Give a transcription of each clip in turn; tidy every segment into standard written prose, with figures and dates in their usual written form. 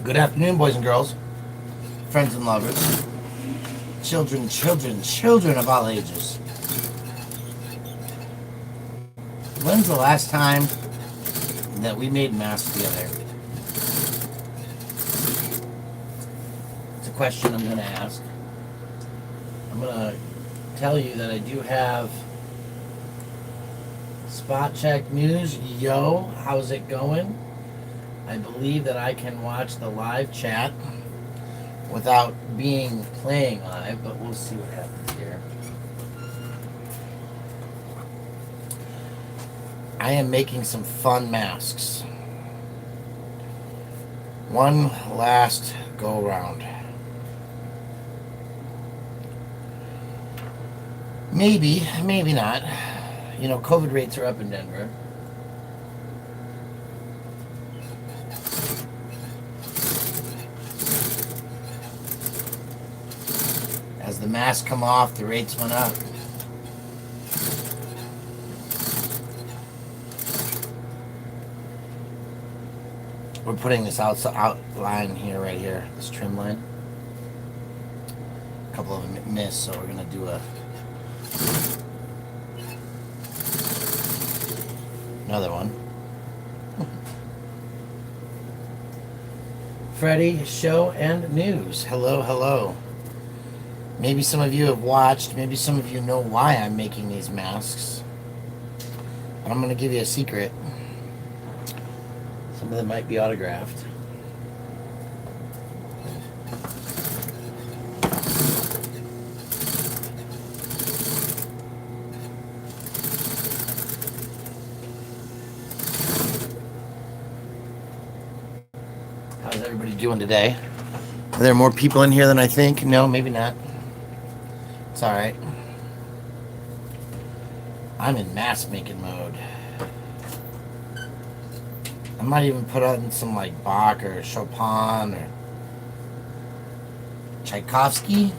Good afternoon, boys and girls, friends and lovers, children of all ages. When's the last time that we made masks together? It's a question I'm going to ask. I'm going to tell you that I do have Spot Check News. Yo, how's it going? I believe that I can watch the live chat without playing live, but we'll see what happens here. I am making some fun masks. One last go around. Maybe, maybe not. You know, COVID rates are up in Denver. As the masks come off, the rates went up. We're putting this outline here, right here, this trim line. A couple of them missed, so we're gonna do another one. Freddie, show and news. Hello, hello. Maybe some of you have watched, maybe some of you know why I'm making these masks. But I'm going to give you a secret. Some of them might be autographed. How's everybody doing today? Are there more people in here than I think? No, maybe not. It's alright. I'm in mask making mode. I might even put on some like Bach or Chopin or Tchaikovsky,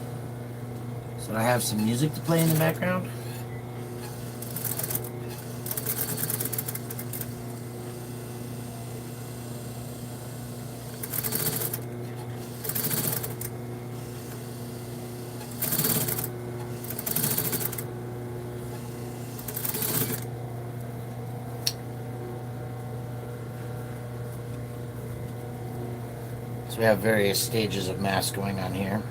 so I have some music to play in the background. We have various stages of mask going on here.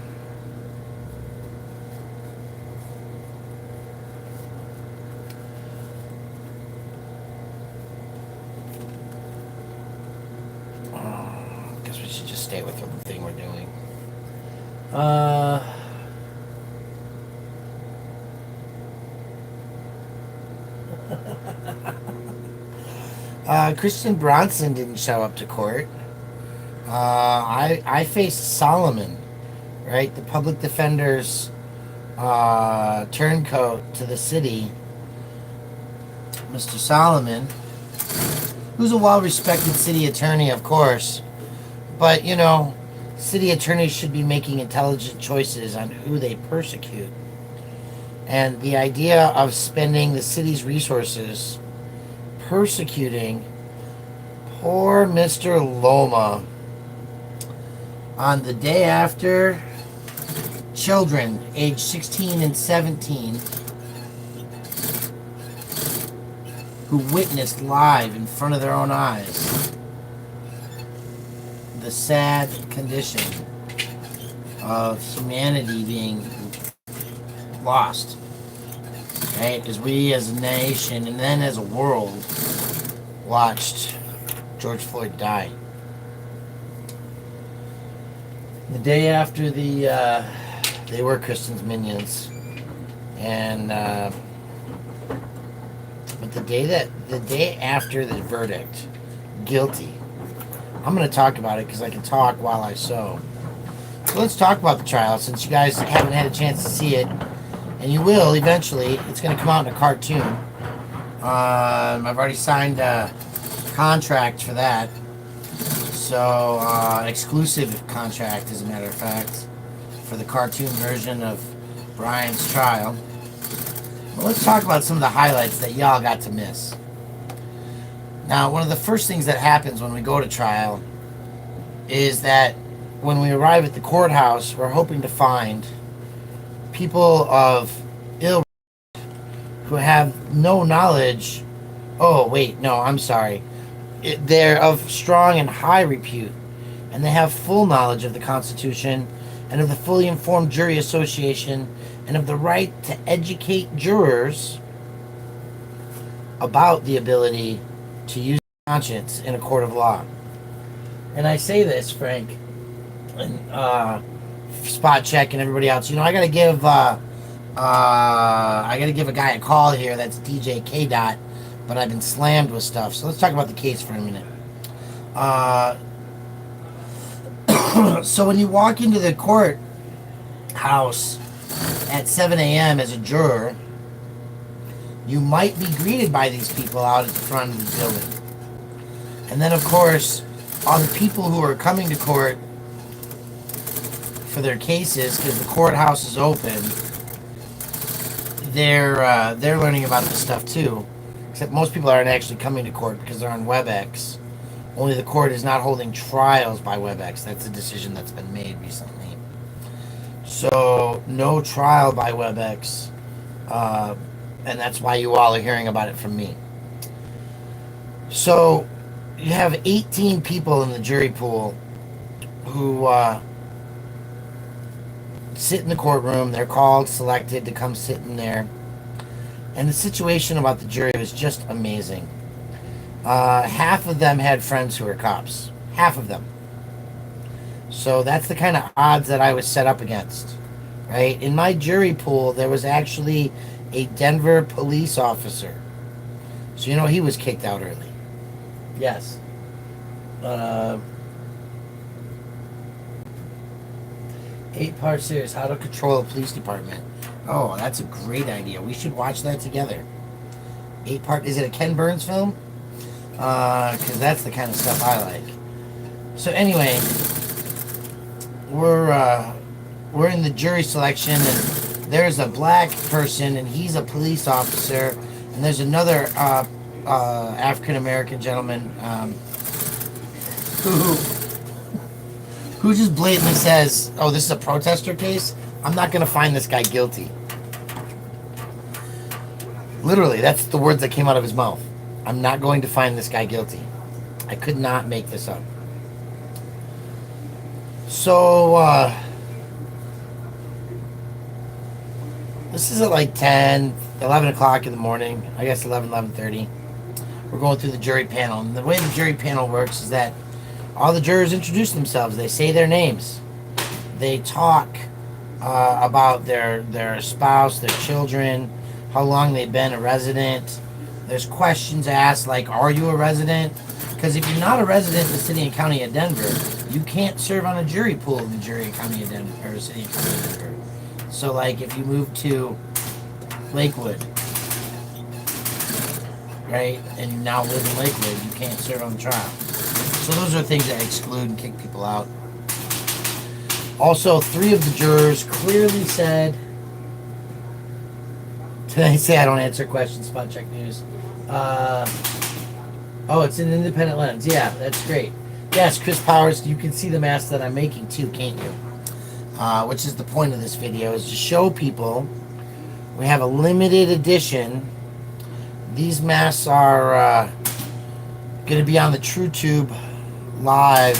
Guess we should just stay with the thing we're doing. Christian Bronson didn't show up to court. I faced Solomon, right? The public defender's turncoat to the city, Mr. Solomon, who's a well-respected city attorney, of course. But, you know, city attorneys should be making intelligent choices on who they persecute. And the idea of spending the city's resources persecuting poor Mr. Loma on the day after children aged 16 and 17 who witnessed live in front of their own eyes the sad condition of humanity being lost, right? As we as a nation and then as a world watched George Floyd die. The day after they were Kristen's minions, and but the day after the verdict, guilty. I'm going to talk about it because I can talk while I sew. So let's talk about the trial since you guys haven't had a chance to see it, and you will eventually. It's going to come out in a cartoon. I've already signed a contract for that. So, exclusive contract, as a matter of fact, for the cartoon version of Brian's trial. Well, let's talk about some of the highlights that y'all got to miss. Now, one of the first things that happens when we go to trial is that when we arrive at the courthouse, we're hoping to find people of ill who have no knowledge. Oh, wait, no, I'm sorry. They're of strong and high repute, and they have full knowledge of the Constitution and of the fully informed jury association and of the right to educate jurors about the ability to use conscience in a court of law. And I say this, Frank, and Spot Check and everybody else. I gotta give a guy a call here. That's DJ K Dot, but I've been slammed with stuff. So let's talk about the case for a minute. So when you walk into the courthouse at 7 a.m. as a juror, you might be greeted by these people out at the front of the building. And then, of course, all the people who are coming to court for their cases, because the courthouse is open, they're learning about this stuff too. Except most people aren't actually coming to court because they're on WebEx. Only the court is not holding trials by WebEx. That's a decision that's been made recently. So no trial by WebEx, and that's why you all are hearing about it from me. So you have 18 people in the jury pool who sit in the courtroom. They're called, selected to come sit in there. And the situation about the jury was just amazing. Half of them had friends who were cops. Half of them. So that's the kind of odds that I was set up against. Right? In my jury pool, there was actually a Denver police officer. So he was kicked out early. Yes. 8-part series, How to Control a Police Department. Oh, that's a great idea. We should watch that together. 8-part. Is it a Ken Burns film? Because that's the kind of stuff I like. So anyway, we're in the jury selection, and there's a black person, and he's a police officer, and there's another African American gentleman who just blatantly says, "Oh, this is a protester case. I'm not going to find this guy guilty." Literally, that's the words that came out of his mouth. I'm not going to find this guy guilty. I could not make this up. So, this is at like 10, 11 o'clock in the morning. I guess 11:30. We're going through the jury panel. And the way the jury panel works is that all the jurors introduce themselves. They say their names. They talk about their spouse, their children, how long they've been a resident. There's questions asked like, are you a resident? Because if you're not a resident in the city and county of Denver, you can't serve on a jury pool in the jury and county of Denver, or city and county of Denver. So like if you move to Lakewood, right, and you now live in Lakewood, you can't serve on the trial. So those are things that exclude and kick people out. Also, 3 of the jurors clearly said, did I say I don't answer questions, Spot Check News? Oh, it's an independent lens. Yeah, that's great. Yes, Chris Powers, you can see the mask that I'm making too, can't you? Which is the point of this video, is to show people we have a limited edition. These masks are going to be on the TrueTube live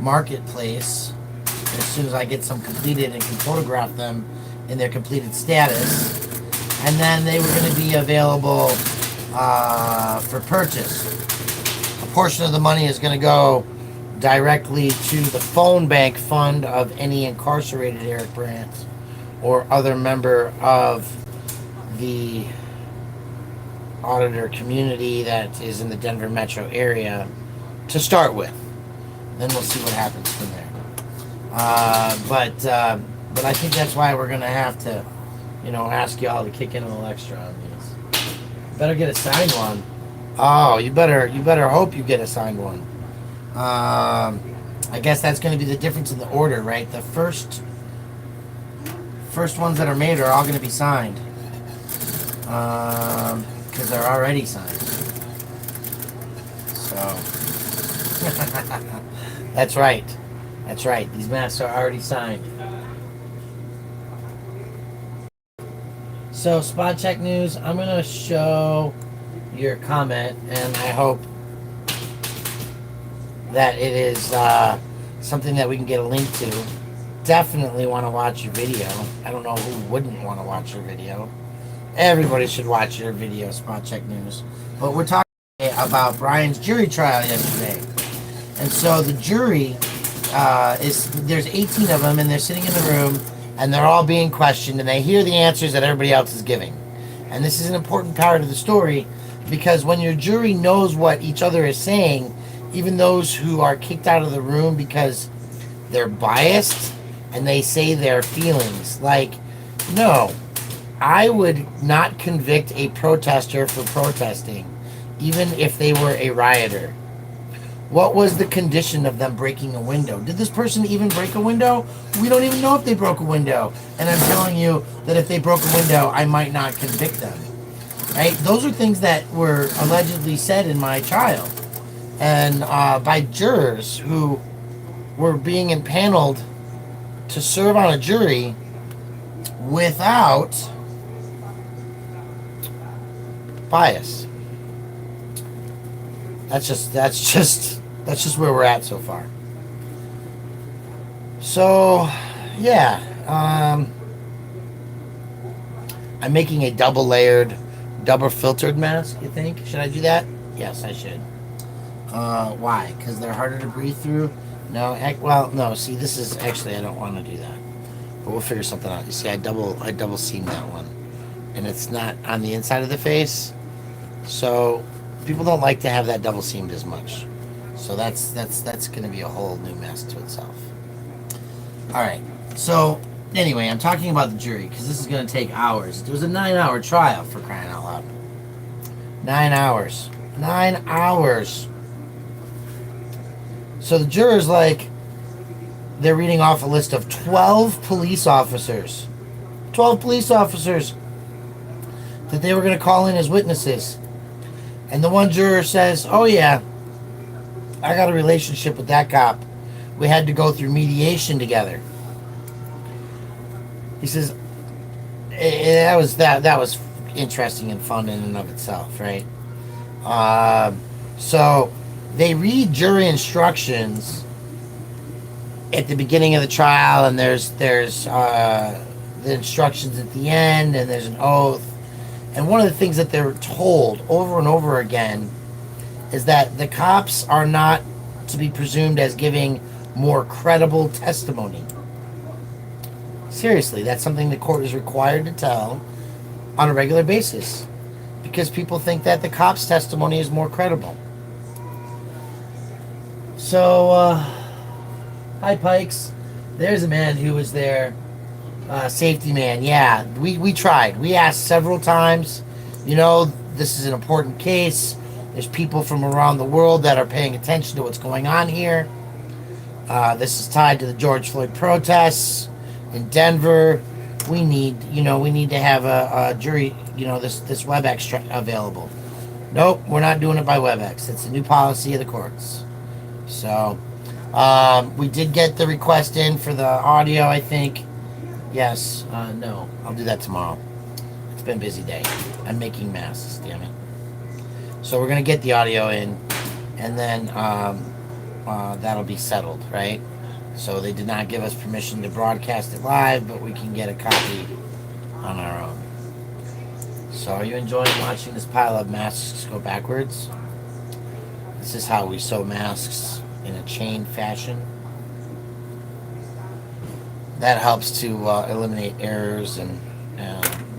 marketplace as soon as I get some completed and can photograph them in their completed status, and then they were going to be available for purchase. A portion of the money is going to go directly to the phone bank fund of any incarcerated Eric Brandt or other member of the auditor community that is in the Denver metro area to start with. Then we'll see what happens from there. But I think that's why we're gonna have to, ask y'all to kick in a little extra on these. Better get a signed one. Oh, you better hope you get a signed one. I guess that's gonna be the difference in the order, right? The first ones that are made are all gonna be signed. Because they're already signed. So That's right. That's right. These masks are already signed. So, Spot Check News, I'm going to show your comment, and I hope that it is something that we can get a link to. Definitely want to watch your video. I don't know who wouldn't want to watch your video. Everybody should watch your video, Spot Check News. But we're talking about Brian's jury trial yesterday. And so the jury there's 18 of them, and they're sitting in the room, and they're all being questioned, and they hear the answers that everybody else is giving. And this is an important part of the story, because when your jury knows what each other is saying, even those who are kicked out of the room because they're biased and they say their feelings, like, no, I would not convict a protester for protesting, even if they were a rioter. What was the condition of them breaking a window? Did this person even break a window? We don't even know if they broke a window. And I'm telling you that if they broke a window, I might not convict them. Right? Those are things that were allegedly said in my trial. And by jurors who were being impaneled to serve on a jury without bias. That's just where we're at so far. So, yeah, I'm making a double layered, double filtered mask, you think? Should I do that? Yes, I should. Why? Because they're harder to breathe through? No, no, see, this is, actually, I don't want to do that. But we'll figure something out. You see, I double seamed that one. And it's not on the inside of the face. So, people don't like to have that double seamed as much. So that's going to be a whole new mess to itself. All right. So anyway, I'm talking about the jury because this is going to take hours. It was a 9-hour trial, for crying out loud. 9 hours. 9 hours. So the jurors, they're reading off a list of 12 police officers. 12 police officers that they were going to call in as witnesses. And the one juror says, oh yeah, I got a relationship with that cop. We had to go through mediation together. He says, that was interesting and fun in and of itself, right? So they read jury instructions at the beginning of the trial, and there's the instructions at the end, and there's an oath. And one of the things that they're told over and over again is that the cops are not to be presumed as giving more credible testimony. Seriously, that's something the court is required to tell on a regular basis, because people think that the cops' testimony is more credible. So, hi Pikes. There's a man who was there. Safety man, yeah, we tried. We asked several times. You know, this is an important case. There's people from around the world that are paying attention to what's going on here. This is tied to the George Floyd protests in Denver. We need to have a jury, this WebEx available. Nope, we're not doing it by WebEx. It's a new policy of the courts. So, we did get the request in for the audio, I think. Yes, no, I'll do that tomorrow. It's been a busy day. I'm making masks, damn it. So we're going to get the audio in, and then that'll be settled, right? So they did not give us permission to broadcast it live, but we can get a copy on our own. So are you enjoying watching this pile of masks go backwards? This is how we sew masks in a chain fashion. That helps to eliminate errors and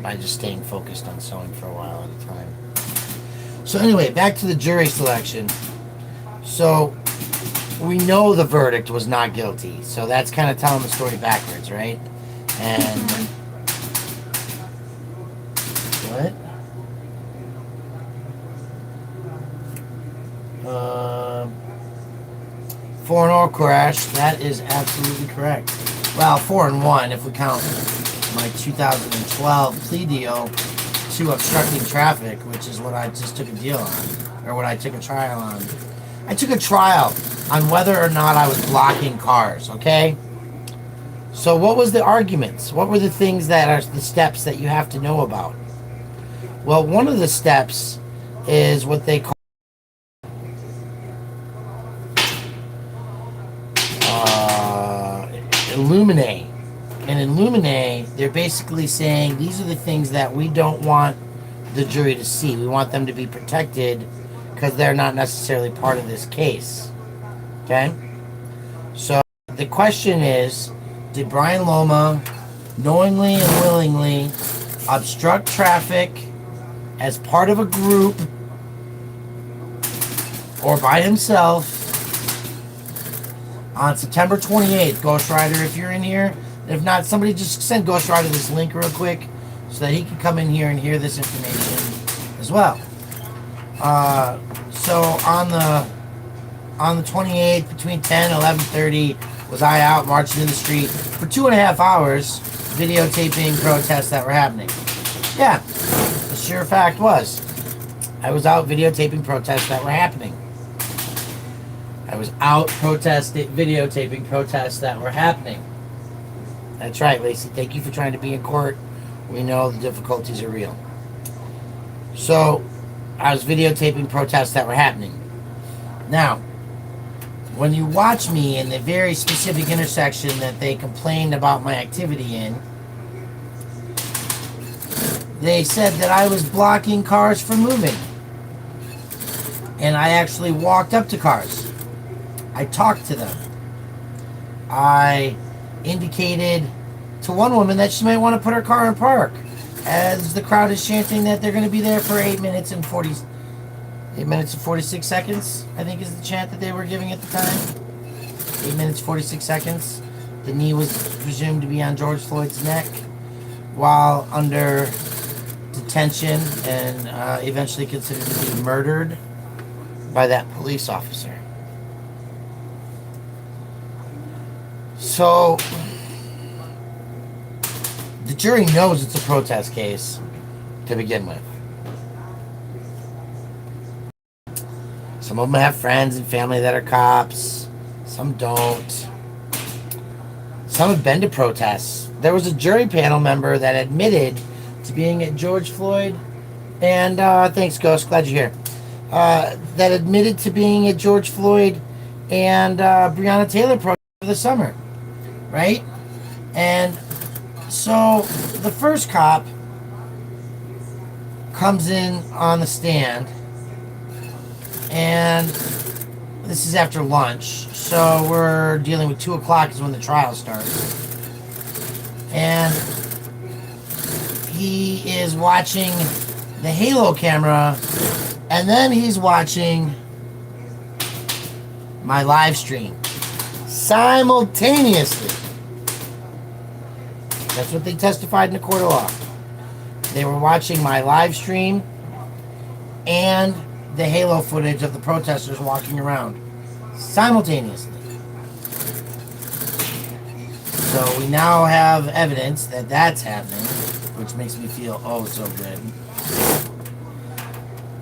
by just staying focused on sewing for a while at a time. So anyway, back to the jury selection. So we know the verdict was not guilty. So that's kind of telling the story backwards, right? And what? Four and all crash. That is absolutely correct. Well, 4-1 if we count my 2012 plea deal to obstructing traffic, which is what I just took a deal on, or what I took a trial on. I took a trial on whether or not I was blocking cars, okay? So what was the arguments? What were the things that are the steps that you have to know about? Well, one of the steps is what they call Illuminate. And in Illuminate, they're basically saying these are the things that we don't want the jury to see. We want them to be protected because they're not necessarily part of this case. Okay? So the question is, did Brian Loma knowingly and willingly obstruct traffic as part of a group or by himself on September 28th? Ghost Rider, if you're in here. If not, somebody just send Ghost Rider this link real quick so that he can come in here and hear this information as well. So on the 28th, between 10 and 11:30, was I out marching in the street for 2.5 hours videotaping protests that were happening. Yeah, the sure fact was I was out videotaping protests that were happening. I was out videotaping protests that were happening. That's right, Lacey. Thank you for trying to be in court. We know the difficulties are real. So, I was videotaping protests that were happening. Now, when you watch me in the very specific intersection that they complained about my activity in, they said that I was blocking cars from moving. And I actually walked up to cars. I talked to them. I indicated to one woman that she might want to put her car in park as the crowd is chanting that they're going to be there for 8 minutes and 46 seconds, I think is the chant that they were giving at the time. 8 minutes, 46 seconds. The knee was presumed to be on George Floyd's neck while under detention and eventually considered to be murdered by that police officer. So, the jury knows it's a protest case to begin with. Some of them have friends and family that are cops. Some don't. Some have been to protests. There was a jury panel member that admitted to being at George Floyd, and thanks, Ghost, glad you're here. That admitted to being at George Floyd and Breonna Taylor protest for the summer. Right? And so the first cop comes in on the stand, and this is after lunch, so we're dealing with 2 o'clock is when the trial starts. And he is watching the Halo camera, and then he's watching my live stream simultaneously. That's what they testified in the court of law. They were watching my live stream and the Halo footage of the protesters walking around simultaneously. So we now have evidence that that's happening, which makes me feel oh so good.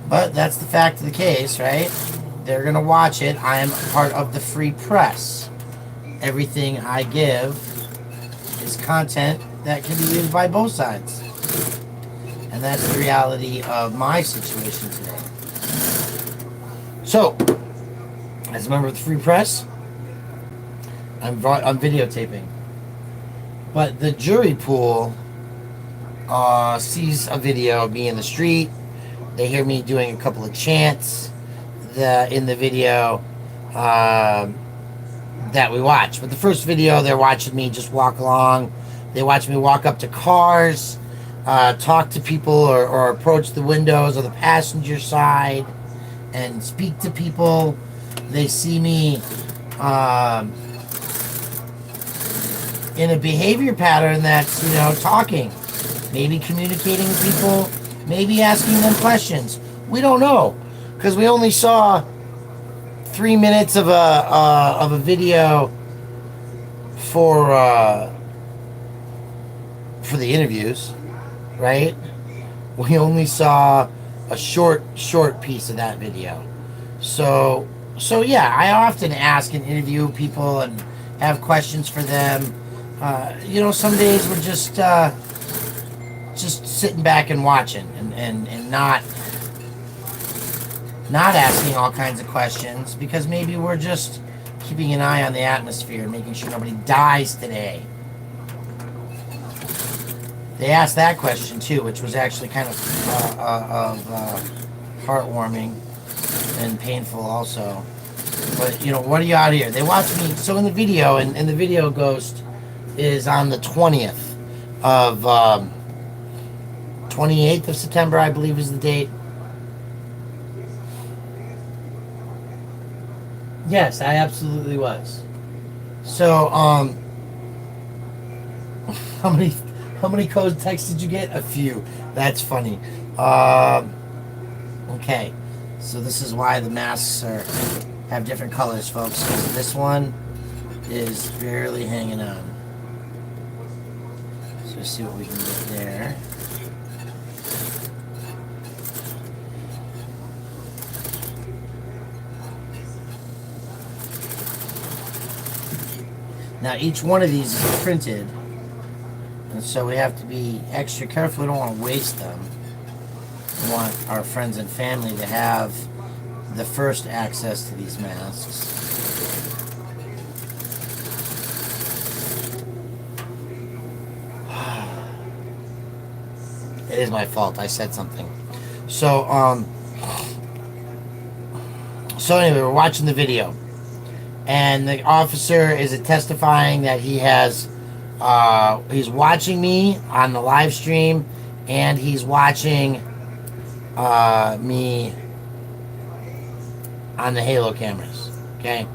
But that's the fact of the case, right? They're going to watch it. I am part of the free press. Everything I give is content that can be used by both sides. And that's the reality of my situation today. So, as a member of the free press, I'm videotaping. But the jury pool sees a video of me in the street. They hear me doing a couple of chants in the video that we watch. But the first video, they're watching me just walk along. They watch me walk up to cars, talk to people or approach the windows or the passenger side and speak to people. They see me in a behavior pattern that's, talking, maybe communicating with people, maybe asking them questions. We don't know, because we only saw 3 minutes of a video for the interviews, right? We only saw a short piece of that video. So So yeah, I often ask and interview people and have questions for them. Some days we're just sitting back and watching and not asking all kinds of questions because maybe we're just keeping an eye on the atmosphere, making sure nobody dies today. They asked that question too, which was actually kind of heartwarming and painful also. But what are you out here? They watch me. So in the video, and the video Ghost is on the 20th of 28th of September, I believe is the date. Yes, I absolutely was. So, how many code texts did you get? A few. That's funny. Okay, so this is why the masks have different colors, folks. This one is barely hanging on. So let's see what we can get there. Now each one of these is printed, and so we have to be extra careful. We don't want to waste them. We want our friends and family to have the first access to these masks. It is my fault. I said something. So anyway, we're watching the video. And the officer is testifying that he's watching me on the live stream, and he's watching me on the Halo cameras. Okay,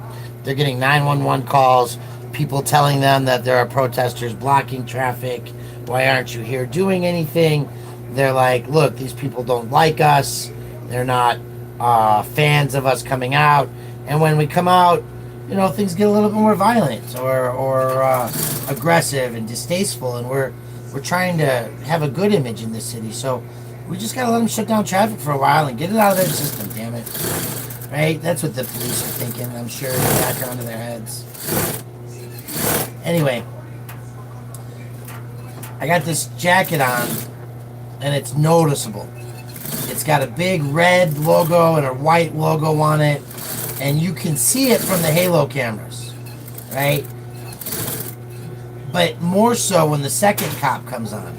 they're getting 911 calls, people telling them that there are protesters blocking traffic. Why aren't you here doing anything? They're like, look, these people don't like us. They're not fans of us coming out. And when we come out, things get a little bit more violent or aggressive and distasteful, and we're trying to have a good image in this city. So we just gotta let them shut down traffic for a while and get it out of their system. Damn it, right? That's what the police are thinking. I'm sure in the background of their heads. Anyway, I got this jacket on, and it's noticeable. It's got a big red logo and a white logo on it. And you can see it from the Halo cameras, right? But more so when the second cop comes on,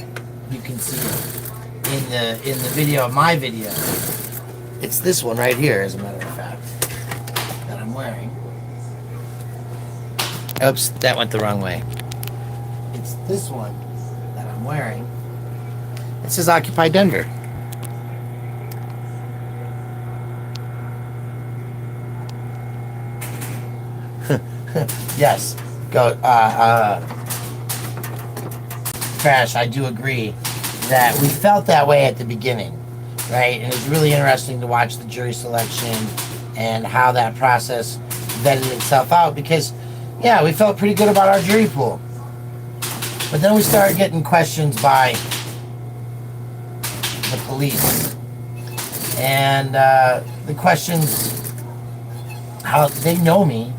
you can see it in the video, my video. It's this one right here, as a matter of fact, that I'm wearing. Oops, that went the wrong way. It's this one that I'm wearing. It says Occupy Denver. Yes, Crash, I do agree that we felt that way at the beginning, right? And it was really interesting to watch the jury selection and how that process vetted itself out because, yeah, we felt pretty good about our jury pool. But then we started getting questions by the police. And the questions, how they know me.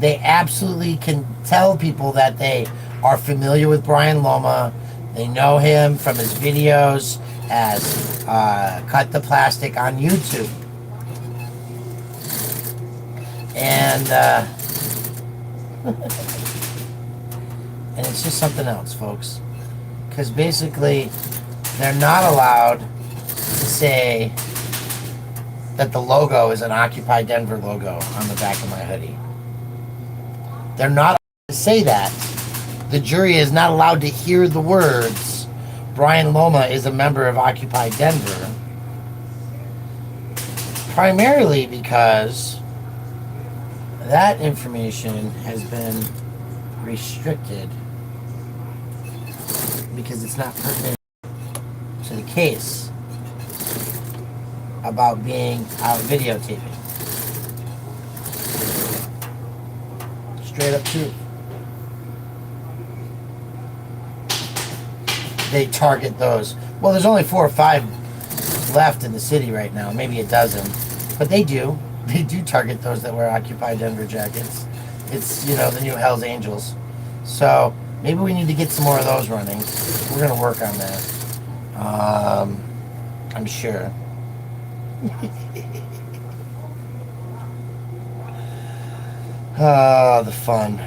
They absolutely can tell people that they are familiar with Brian Loma. They know him from his videos as Cut the Plastic on YouTube. And and it's just something else, folks. Because basically, they're not allowed to say that the logo is an Occupy Denver logo on the back of my hoodie. They're not allowed to say that. The jury is not allowed to hear the words, Brian Loma is a member of Occupy Denver. Primarily because that information has been restricted because it's not pertinent to the case about being out videotaping. Straight up truth. They target those. Well, there's only 4 or 5 left in the city right now, maybe a dozen, but they do. They do target those that wear Occupy Denver jackets. It's, the new Hells Angels. So maybe we need to get some more of those running. We're going to work on that. I'm sure. The fun.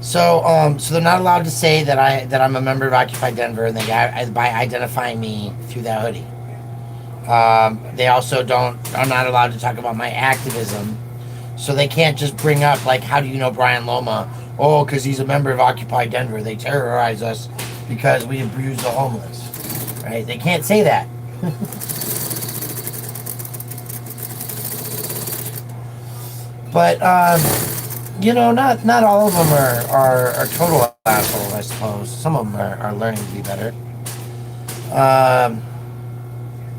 So they're not allowed to say that I'm a member of Occupy Denver, and by identifying me through that hoodie. They also are not allowed to talk about my activism, so they can't just bring up like, how do you know Brian Loma? Oh, because he's a member of Occupy Denver. They terrorize us because we abuse the homeless, right? They can't say that. But not all of them are total assholes, I suppose. Some of them are learning to be better.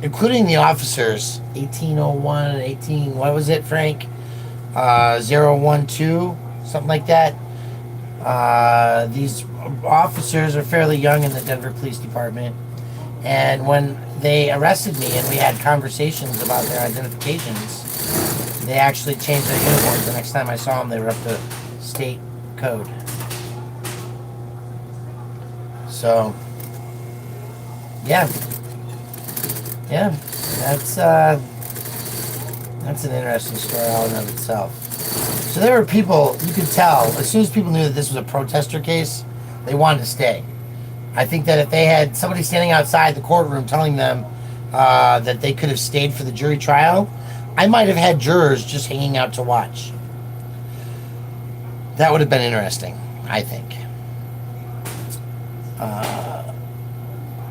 Including the officers, 1801 and 18, what was it, Frank? 012, something like that. These officers are fairly young in the Denver Police Department. And when they arrested me and we had conversations about their identifications, they actually changed their uniforms. The next time I saw them, they were up to state code. So, yeah, that's an interesting story all in of itself. So there were people, you could tell, as soon as people knew that this was a protester case, they wanted to stay. I think that if they had somebody standing outside the courtroom telling them that they could have stayed for the jury trial, I might have had jurors just hanging out to watch. That would have been interesting, I think.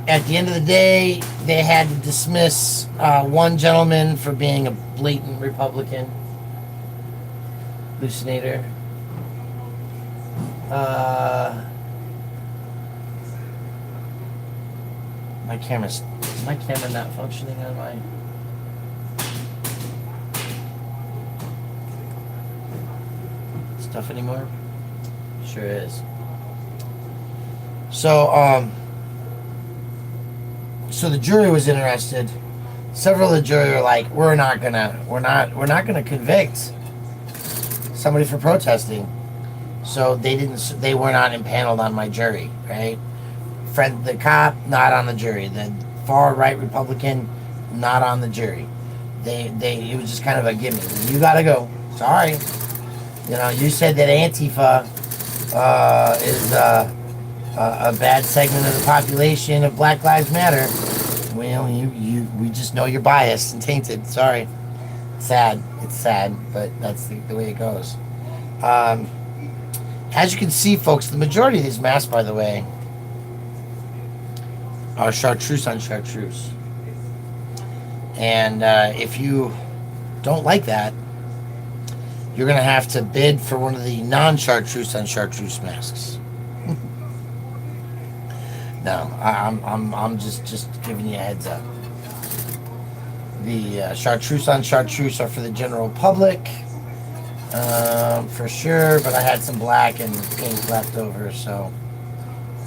At the end of the day, they had to dismiss one gentleman for being a blatant Republican hallucinator. Is my camera not functioning on my... stuff anymore? Sure is. So the jury was interested. Several of the jury were like, we're not gonna convict somebody for protesting. So they were not impaneled on my jury, right? The cop, not on the jury. The far right Republican, not on the jury. It was just kind of a gimme. You gotta go. Sorry. You said that Antifa is a bad segment of the population of Black Lives Matter. Well, we just know you're biased and tainted. Sorry. Sad. It's sad, but that's the way it goes. As you can see, folks, the majority of these masks, by the way, are chartreuse on chartreuse. And if you don't like that, you're going to have to bid for one of the non-chartreuse on chartreuse masks. No, I'm just giving you a heads up. The chartreuse on chartreuse are for the general public, for sure. But I had some black and pink left over, so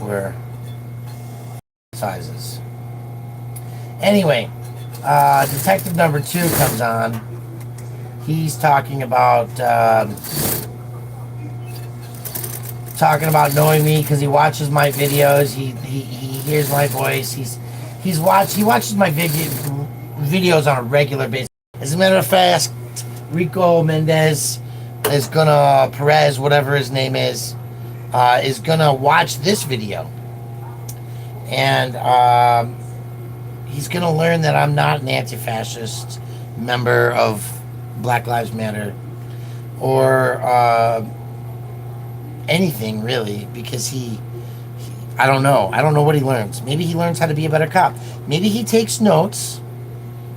we're sizes. Anyway, detective number 2 comes on. He's talking about knowing me because he watches my videos. He hears my voice. He watches my videos on a regular basis. As a matter of fact, Rico Mendez is gonna Perez, whatever his name is gonna watch this video, and he's gonna learn that I'm not an anti-fascist member of Black Lives Matter or anything really, because I don't know what he learns. Maybe he learns how to be a better cop. Maybe he takes notes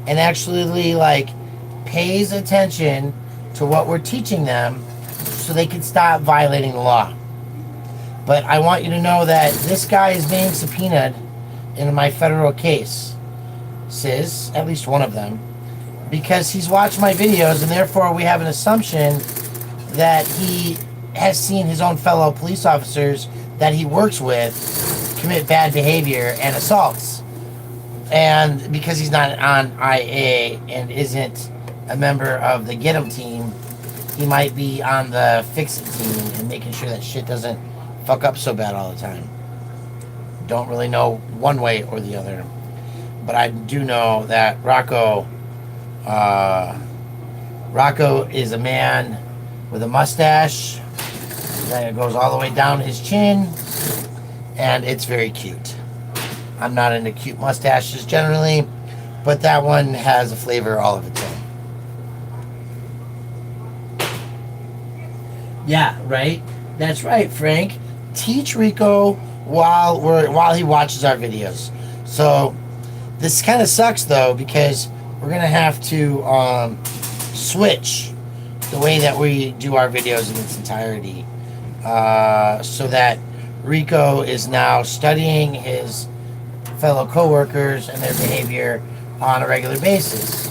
and actually pays attention to what we're teaching them so they can stop violating the law. But I want you to know that this guy is being subpoenaed in my federal case, at least one of them, because he's watched my videos, and therefore we have an assumption that he has seen his own fellow police officers that he works with commit bad behavior and assaults. And because he's not on IA and isn't a member of the Get 'em team. He might be on the Fix It team and making sure that shit doesn't fuck up so bad all the time. Don't really know one way or the other. But I do know that Rocco is a man with a mustache that goes all the way down his chin, and it's very cute. I'm not into cute mustaches generally, but that one has a flavor all of its own. Yeah, right? That's right, Frank. Teach Rico while he watches our videos. So this kind of sucks though, because we're gonna have to switch the way that we do our videos in its entirety, so that Rico is now studying his fellow coworkers and their behavior on a regular basis,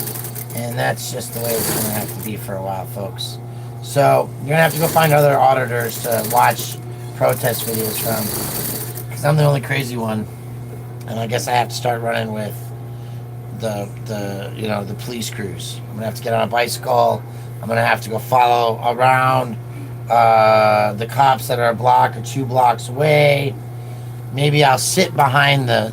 and that's just the way it's gonna have to be for a while, folks. So you're gonna have to go find other auditors to watch protest videos from, because I'm the only crazy one, and I guess I have to start running with the police crews. I'm gonna have to get on a bicycle. I'm gonna have to go follow around the cops that are a block or 2 blocks away. Maybe I'll sit behind the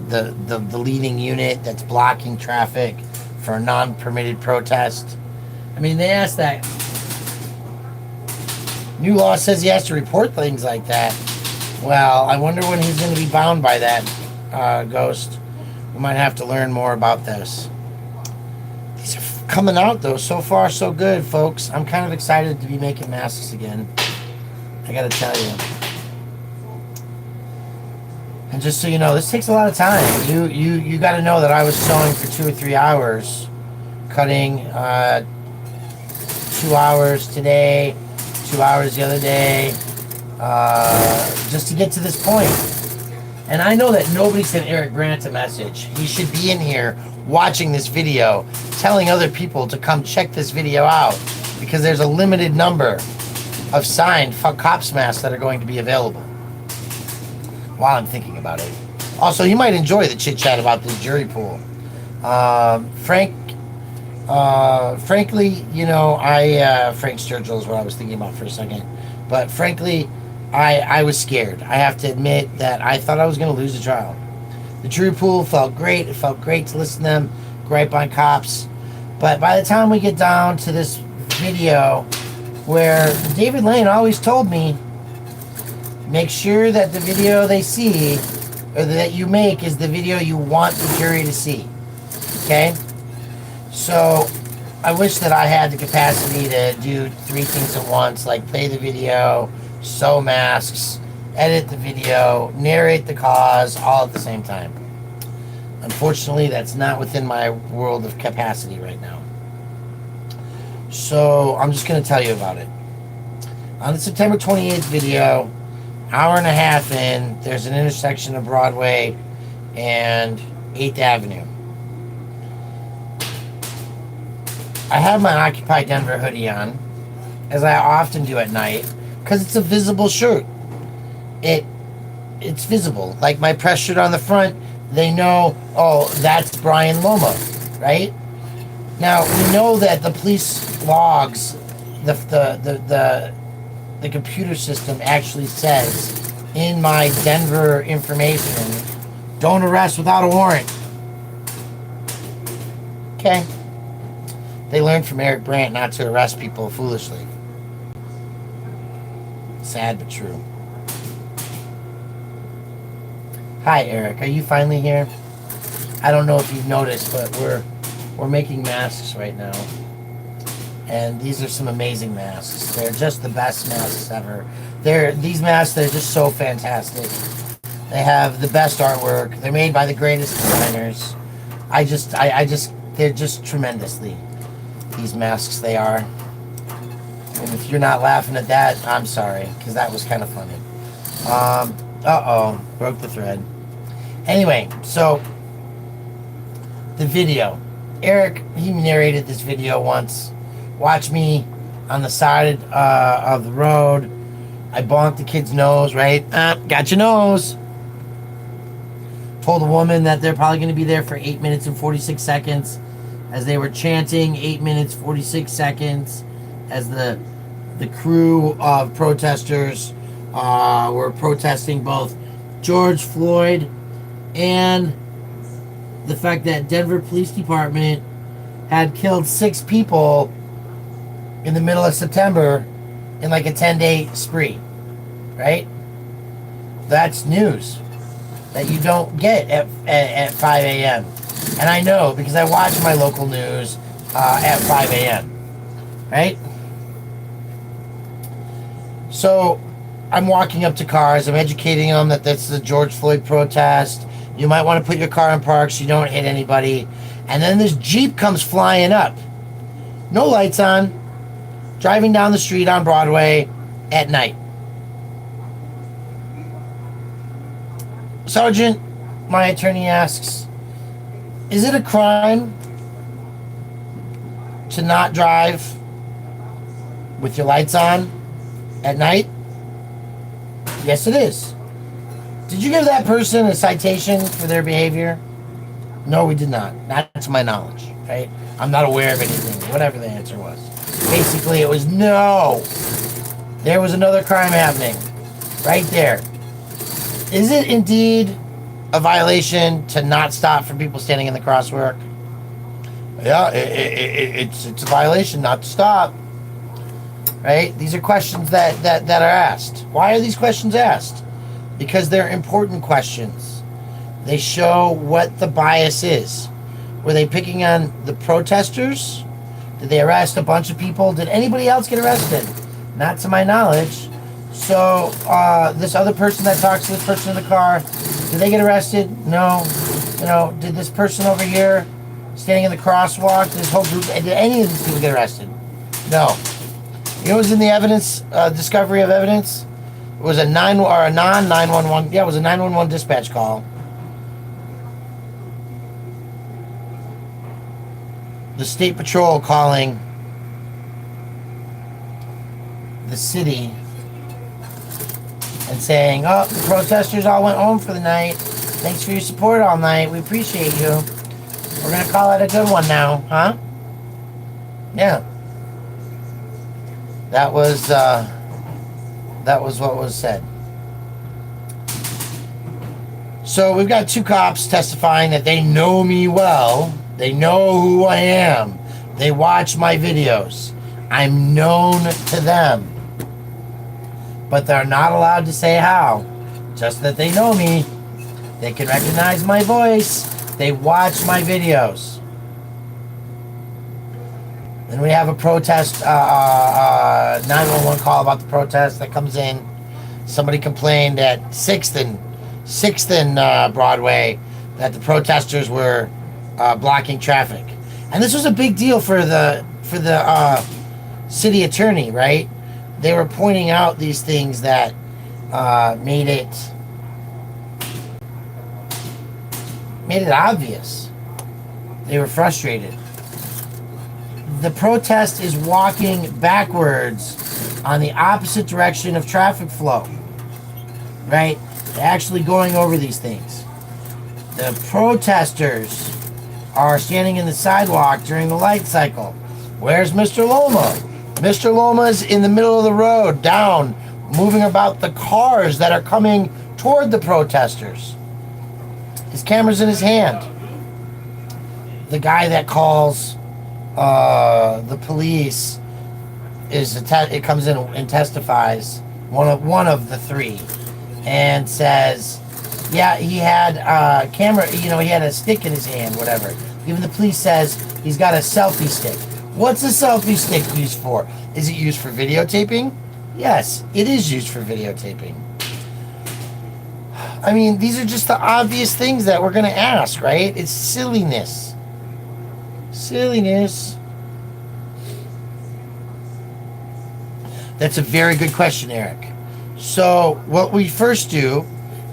leading unit that's blocking traffic for a non-permitted protest. I mean, they asked that. New law says he has to report things like that. Well, I wonder when he's going to be bound by that, Ghost. We might have to learn more about this. These are coming out, though. So far, so good, folks. I'm kind of excited to be making masks again. I got to tell you. And just so you know, this takes a lot of time. You got to know that I was sewing for 2 or 3 hours, cutting 2 hours today, 2 hours the other day, just to get to this point. And I know that nobody sent Eric Grant a message. He should be in here watching this video, telling other people to come check this video out, because there's a limited number of signed Fuck Cops masks that are going to be available. While I'm thinking about it. Also, you might enjoy the chit chat about this jury pool. Frankly, Frank Sturgill is what I was thinking about for a second. But frankly, I was scared. I have to admit that I thought I was going to lose the trial. The jury pool felt great. It felt great to listen to them gripe on cops. But by the time we get down to this video where David Lane always told me, make sure that the video they see, or that you make, is the video you want the jury to see. Okay? So, I wish that I had the capacity to do 3 things at once, like play the video, sew masks, edit the video, narrate the cause, all at the same time. Unfortunately, that's not within my world of capacity right now. So, I'm just going to tell you about it. On the September 28th video, hour and a half in, there's an intersection of Broadway and 8th Avenue. I have my Occupy Denver hoodie on, as I often do at night, because it's a visible shirt. It's visible. Like my press shirt on the front, they know, oh, that's Brian Loma, right? Now, we know that the police logs, the computer system actually says in my Denver information, don't arrest without a warrant. Okay. They learned from Eric Brandt not to arrest people foolishly. Sad but true. Hi, Eric. Are you finally here? I don't know if you've noticed, but we're making masks right now. And these are some amazing masks. They're just the best masks ever. These masks, they're just so fantastic. They have the best artwork. They're made by the greatest designers. They're just tremendously. These masks, they are. And if you're not laughing at that, I'm sorry, because that was kind of funny. Broke the thread. Anyway, so the video. Eric, he narrated this video once. Watch me on the side of the road. I bonked the kid's nose, right? Got your nose. Told a woman that they're probably going to be there for 8 minutes and 46 seconds. as they were chanting 8 minutes 46 seconds, as the crew of protesters were protesting both George Floyd and the fact that Denver Police Department had killed 6 people in the middle of September in like a 10-day spree, right? That's news that you don't get at 5 a.m. And I know because I watch my local news at 5 a.m., right? So I'm walking up to cars. I'm educating them that that's the George Floyd protest. You might want to put your car in park so you don't hit anybody. And then this Jeep comes flying up. No lights on. Driving down the street on Broadway at night. Sergeant, my attorney asks, is it a crime to not drive with your lights on at night? Yes, it is. Did you give that person a citation for their behavior? No, we did not. Not to my knowledge, right? I'm not aware of anything, whatever the answer was. Basically, it was no. There was another crime happening right there. Is it indeed a violation to not stop for people standing in the crosswalk? Yeah, it's a violation not to stop. Right? These are questions that are asked. Why are these questions asked? Because they're important questions. They show what the bias is. Were they picking on the protesters? Did they arrest a bunch of people? Did anybody else get arrested? Not to my knowledge. So this other person that talks to this person in the car, did they get arrested? No. You know, did this person over here standing in the crosswalk, this whole group, did any of these people get arrested? No. You know what was in the evidence, discovery of evidence? It was a non-911, yeah, it was a 911 dispatch call. The state patrol calling the city and saying, oh, the protesters all went home for the night. Thanks for your support all night. We appreciate you. We're going to call it a good one now, huh? Yeah. That was what was said. So we've got 2 cops testifying that they know me well. They know who I am. They watch my videos. I'm known to them. But they're not allowed to say how. Just that they know me. They can recognize my voice. They watch my videos. Then we have a protest, 911 call about the protest that comes in. Somebody complained at 6th and Broadway that the protesters were blocking traffic. And this was a big deal for the city attorney, right? They were pointing out these things that made it obvious. They were frustrated. The protest is walking backwards on the opposite direction of traffic flow, right? They're actually going over these things. The protesters are standing in the sidewalk during the light cycle. Where's Mr. Loma? Mr. Loma's in the middle of the road, down, moving about the cars that are coming toward the protesters. His camera's in his hand. The guy that calls the police it comes in and testifies, one of the 3, and says, yeah, he had a camera, he had a stick in his hand, whatever. Even the police says he's got a selfie stick. What's a selfie stick used for? Is it used for videotaping? Yes, it is used for videotaping. I mean, these are just the obvious things that we're going to ask, right? It's silliness. Silliness. That's a very good question, Eric. So what we first do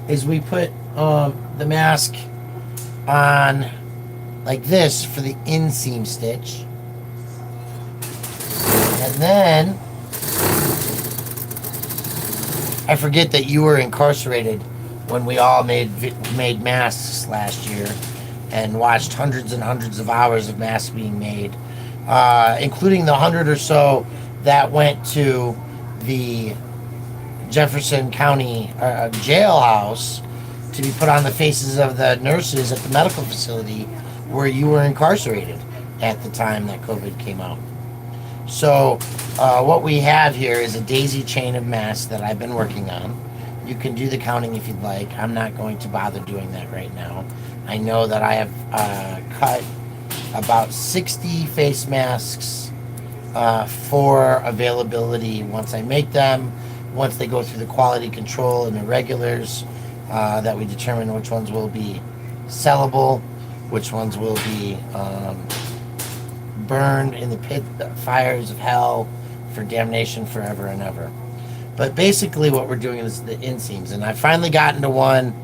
is we put the mask on like this for the inseam stitch. And then I forget that you were incarcerated when we all made masks last year. and watched hundreds and hundreds of hours of masks being made, including the 100 or so that went to the Jefferson County jailhouse to be put on the faces of the nurses at the medical facility where you were incarcerated at the time that COVID came out. So what we have here is a daisy chain of masks that I've been working on. You can do the counting if you'd like. I'm not going to bother doing that right now. I know that I have cut about 60 face masks for availability once I make them, once they go through the quality control and the regulars, that we determine which ones will be sellable, which ones will be burned in the pit fires of hell for damnation forever and ever. But basically what we're doing is the inseams, and I've finally gotten to one.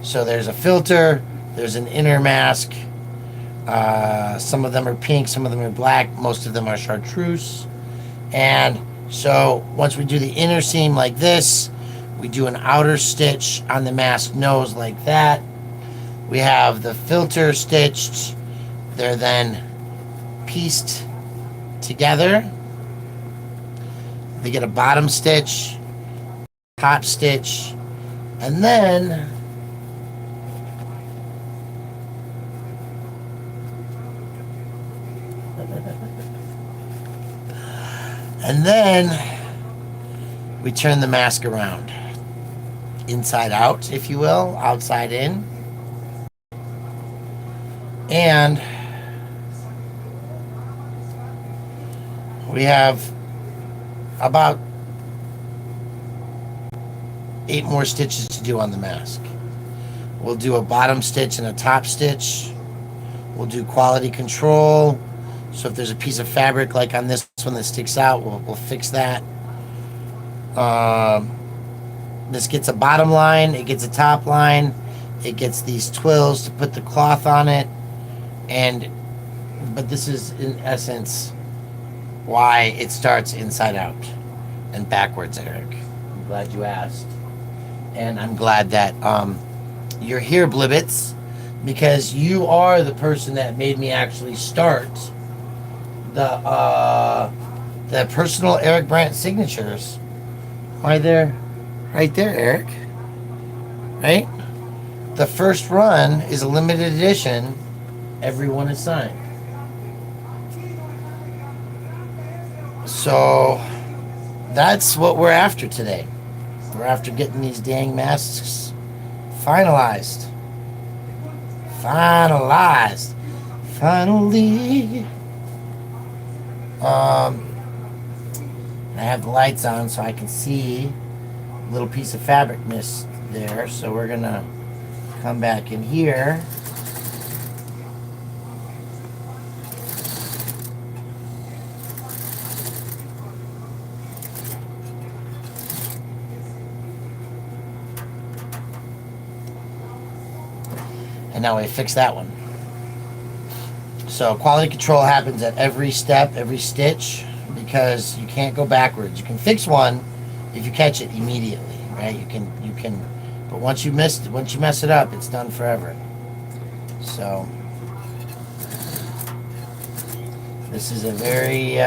So there's a filter, there's an inner mask, some of them are pink, some of them are black, most of them are chartreuse. And so once we do the inner seam like this, we do an outer stitch on the mask nose like that. We have the filter stitched. They're then pieced together. They get a bottom stitch, top stitch, and then we turn the mask around, inside out, if you will, outside in. And we have about 8 more stitches to do on the mask. We'll do a bottom stitch and a top stitch. We'll do quality control. So if there's a piece of fabric like on this one that sticks out, we'll fix that. This gets a bottom line, it gets a top line, it gets these twills to put the cloth on it, but this is in essence why it starts inside out and backwards, Eric. I'm glad you asked. And I'm glad that you're here, Blibbits, because you are the person that made me actually start the personal Eric Brandt signatures. Right there, Eric. Right? The first run is a limited edition. Everyone is signed. So that's what we're after today. We're after getting these dang masks finalized. Finally. I have the lights on so I can see a little piece of fabric missed there. So we're gonna come back in here. And now we fix that one. So quality control happens at every step, every stitch, because you can't go backwards. You can fix one if you catch it immediately, right? You can, but once you mess it up, it's done forever. So this is a very,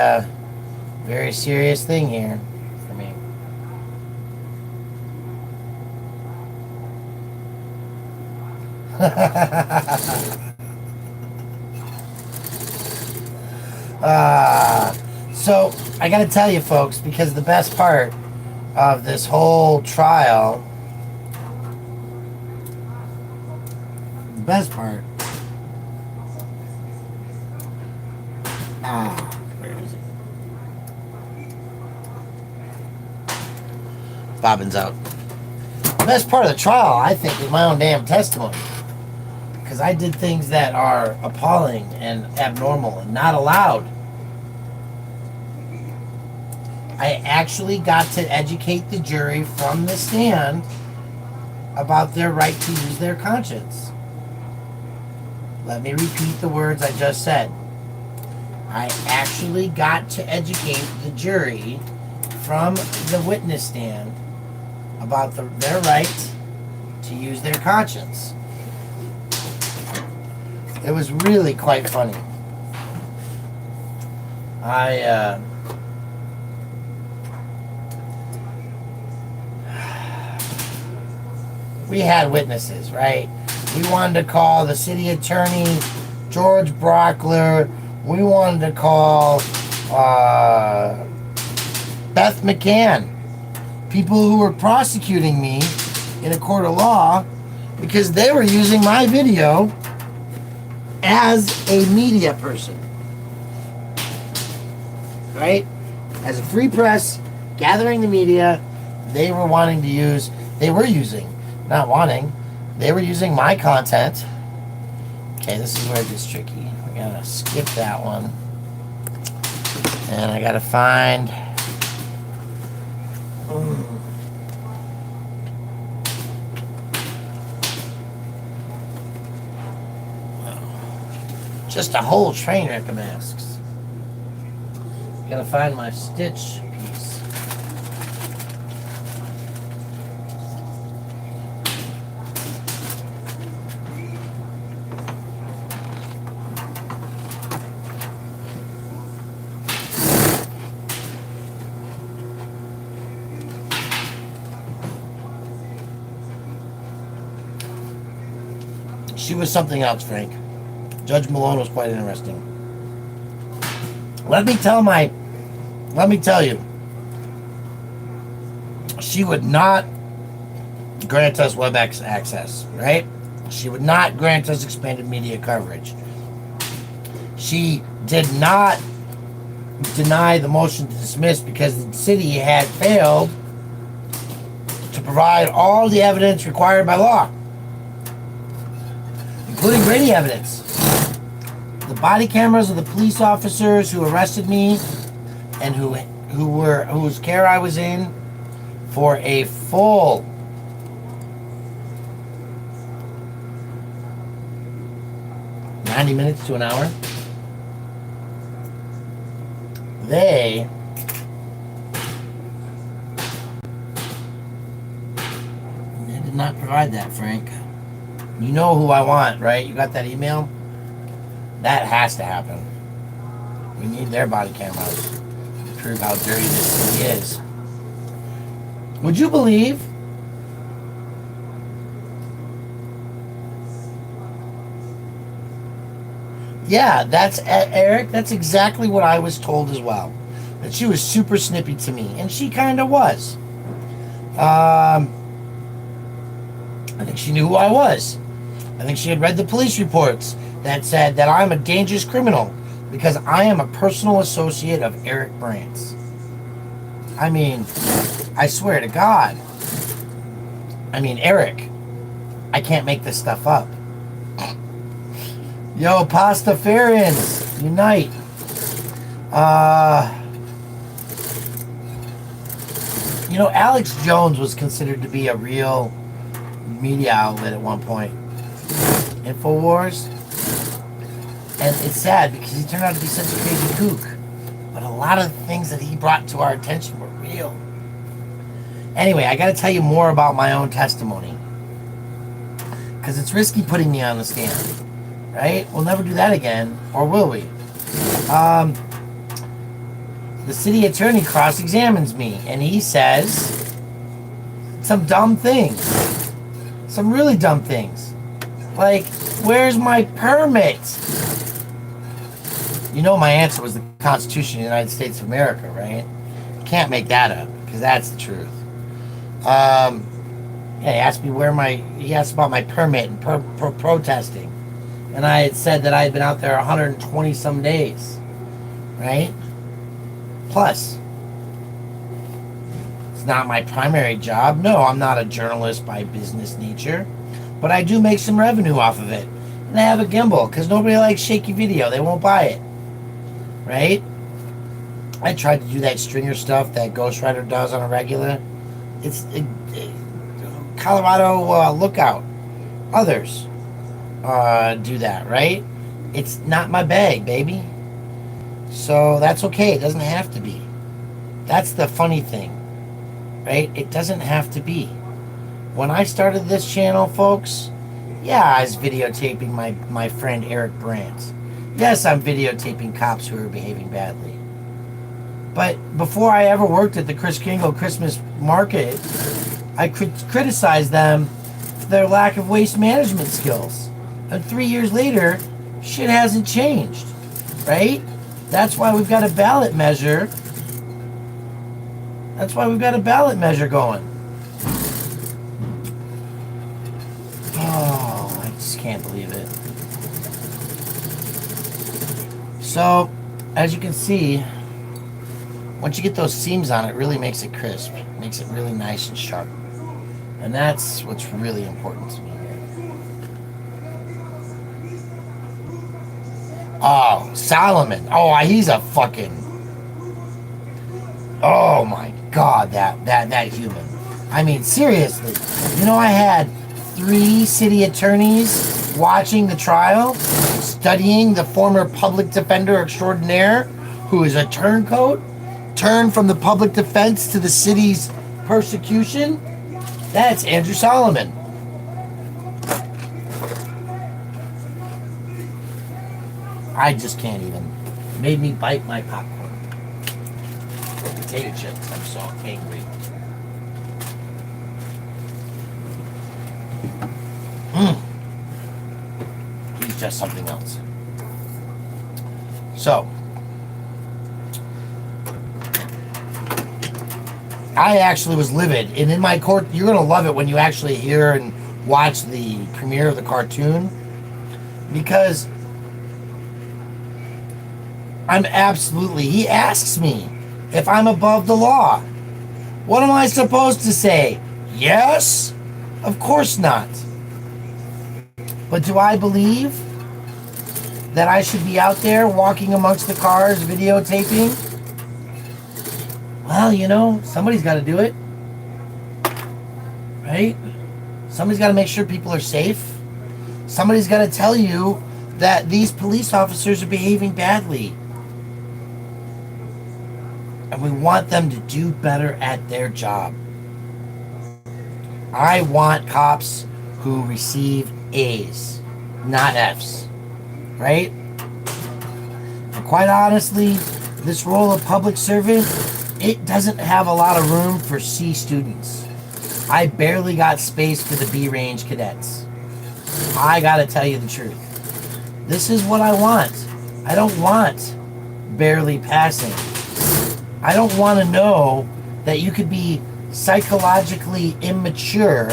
very serious thing here for me. So I gotta tell you folks, because the best part of this whole trial, where is it? Bobbin's out. The best part of the trial, I think, is my own damn testimony. Because I did things that are appalling and abnormal and not allowed. I actually got to educate the jury from the stand about their right to use their conscience. Let me repeat the words I just said. I actually got to educate the jury from the witness stand about their right to use their conscience. It was really quite funny. We had witnesses, right? We wanted to call the city attorney, George Brockler. We wanted to call Beth McCann. People who were prosecuting me in a court of law because they were using my video as a media person. Right? As a free press, gathering the media, they were using my content. Okay, this is where it gets tricky. I gotta skip that one. And I gotta find... Just a whole train wreck of masks. Gotta find my Stitch piece. She was something else, Frank. Judge Malone was quite interesting. Let me tell you, she would not grant us WebEx access, right? She would not grant us expanded media coverage. She did not deny the motion to dismiss because the city had failed to provide all the evidence required by law, including Brady evidence. The body cameras of the police officers who arrested me and whose care I was in for a full 90 minutes to an hour. They did not provide that, Frank. You know who I want, right? You got that email? That has to happen. We need their body cameras to prove how dirty this city is. Would you believe Yeah, that's Eric. That's exactly what I was told as well. That she was super snippy to me, and she kind of was. I think she knew who I was. I think she had read the police reports that said that I'm a dangerous criminal because I am a personal associate of Eric Brandt's. I mean, I swear to God. I mean, Eric, I can't make this stuff up. Yo, Pastafarians, unite. You know, Alex Jones was considered to be a real media outlet at one point. InfoWars. And it's sad because he turned out to be such a crazy kook. But a lot of the things that he brought to our attention were real. Anyway, I got to tell you more about my own testimony. Because it's risky putting me on the stand. Right? We'll never do that again. Or will we? The city attorney cross-examines me. And he says some dumb things. Some really dumb things. Like, where's my permit? You know my answer was the Constitution of the United States of America, right? Can't make that up, because that's the truth. Yeah, he asked me he asked about my permit and protesting. And I had said that I had been out there 120 some days, right? Plus, it's not my primary job. No, I'm not a journalist by business nature, but I do make some revenue off of it. And I have a gimbal, because nobody likes shaky video. They won't buy it. Right? I tried to do that stringer stuff that Ghost Rider does on a regular. It's Colorado Lookout. Others do that, right? It's not my bag, baby. So that's okay. It doesn't have to be. That's the funny thing, right? It doesn't have to be. When I started this channel, folks, Yeah, I was videotaping my friend Eric Brandt. Yes, I'm videotaping cops who are behaving badly. But before I ever worked at the Kris Kringle Christmas market, I criticized them for their lack of waste management skills. And 3 years later, shit hasn't changed, right? That's why we've got a ballot measure. That's why we've got a ballot measure going. Oh, I just can't believe it. So, as you can see, once you get those seams on, it really makes it crisp. Makes it really nice and sharp. And that's what's really important to me here. Oh, Solomon. Oh, he's a fucking... Oh my God, that human. I mean, seriously. You know, I had 3 city attorneys watching the trial, studying the former public defender extraordinaire, who is a turncoat, turned from the public defense to the city's persecution. That's Andrew Solomon. I just can't even. It made me bite my popcorn. Potato chips. I'm so angry. He's just something else. So, I actually was livid, and in my court, you're gonna love it when you actually hear and watch the premiere of the cartoon, because he asks me if I'm above the law. What am I supposed to say? Yes? Of course not. But do I believe that I should be out there walking amongst the cars, videotaping? Well, you know, somebody's got to do it. Right? Somebody's got to make sure people are safe. Somebody's got to tell you that these police officers are behaving badly. And we want them to do better at their job. I want cops who receive A's, not F's. Right? And quite honestly, this role of public servant, it doesn't have a lot of room for C students. I barely got space for the B range cadets. I gotta tell you the truth. This is what I want. I don't want barely passing. I don't want to know that you could be psychologically immature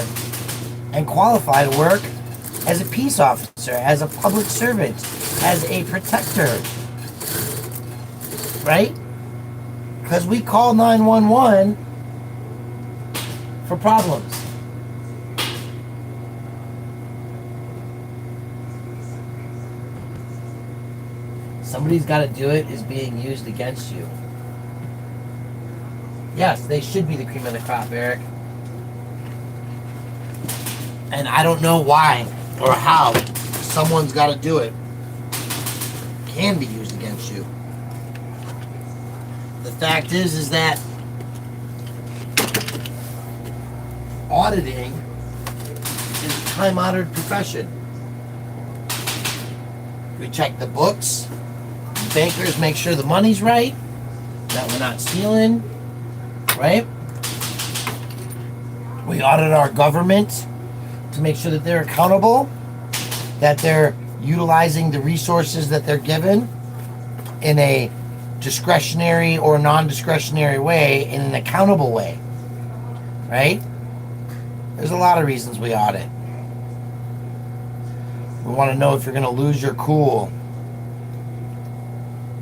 and qualify to work as a peace officer, as a public servant, as a protector. Right? Because we call 911 for problems. Somebody's got to do it is being used against you. Yes, they should be the cream of the crop, Eric. And I don't know why or how someone's got to do it. Can be used against you. The fact is that auditing is a time-honored profession. We check the books. Bankers make sure the money's right, that we're not stealing, right? We audit our government to make sure that they're accountable, that they're utilizing the resources that they're given in a discretionary or non-discretionary way, in an accountable way, right? There's a lot of reasons we audit. We want to know if you're going to lose your cool,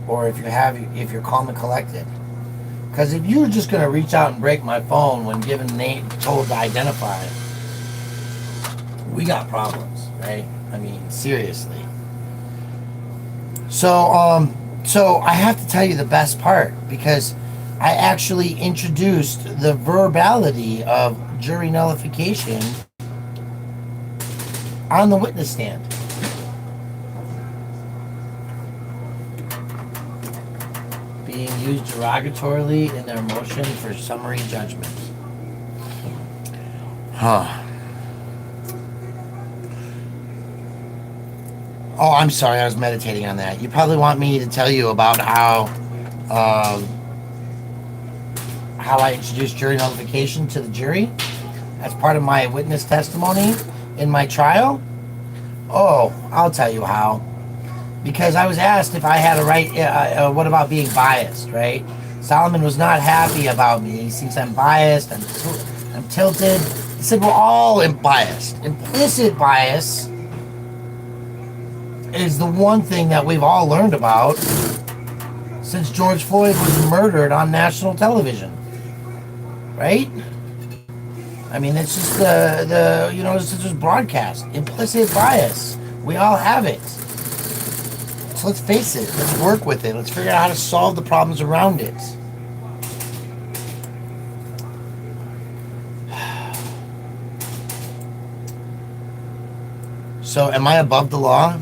or if you're calm and collected. Because if you're just going to reach out and break my phone when given name, told to identify, we got problems, right? I mean, seriously. So I have to tell you the best part, because I actually introduced the verbality of jury nullification on the witness stand. Being used derogatorily in their motion for summary judgment. Oh, I'm sorry. I was meditating on that. You probably want me to tell you about um, how I introduced jury nullification to the jury as part of my witness testimony in my trial. Oh, I'll tell you how. Because I was asked if I had a right. What about being biased? Right? Solomon was not happy about me. He thinks I'm biased. I'm tilted. He said we're all biased. Implicit bias is the one thing that we've all learned about since George Floyd was murdered on national television, right? I mean, it's just it's just broadcast. Implicit bias. We all have it. So let's face it. Let's work with it. Let's figure out how to solve the problems around it. So, am I above the law?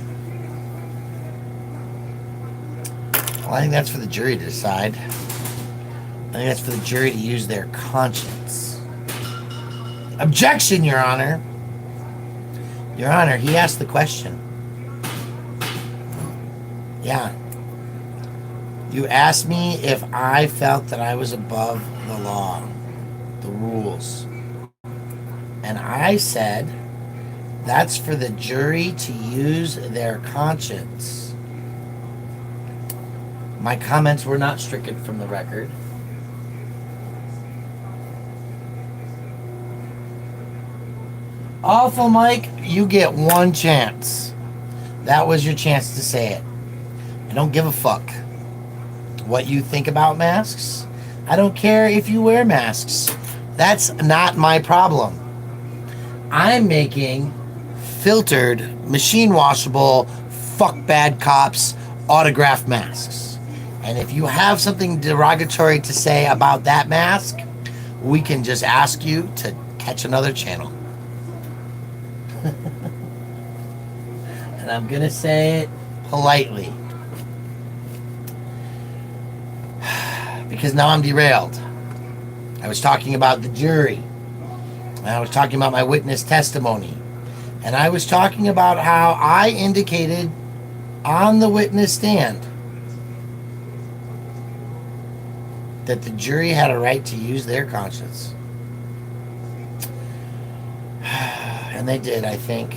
Well, I think that's for the jury to decide. I think that's for the jury to use their conscience. Objection, Your Honor. Your Honor, he asked the question. Yeah. You asked me if I felt that I was above the law, the rules. And I said, that's for the jury to use their conscience. My comments were not stricken from the record. Awful Mike, you get one chance. That was your chance to say it. I don't give a fuck what you think about masks. I don't care if you wear masks. That's not my problem. I'm making filtered, machine washable, fuck bad cops autograph masks. And if you have something derogatory to say about that mask, we can just ask you to catch another channel. And I'm gonna say it politely. Because now I'm derailed. I was talking about the jury. And I was talking about my witness testimony. And I was talking about how I indicated on the witness stand that the jury had a right to use their conscience. And they did, I think.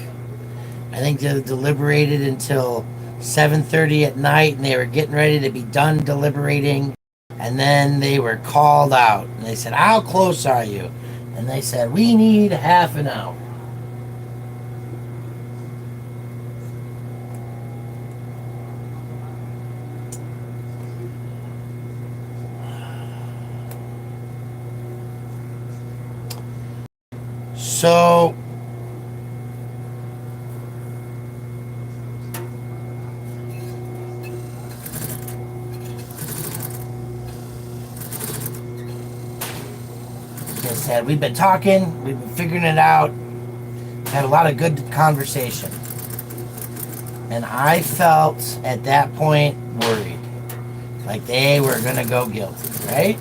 I think they deliberated until 7:30 at night, and they were getting ready to be done deliberating. And then they were called out. And they said, how close are you? And they said, we need half an hour. So like I said, we've been talking, we've been figuring it out, had a lot of good conversation. And I felt at that point worried. Like they were gonna go guilty, right?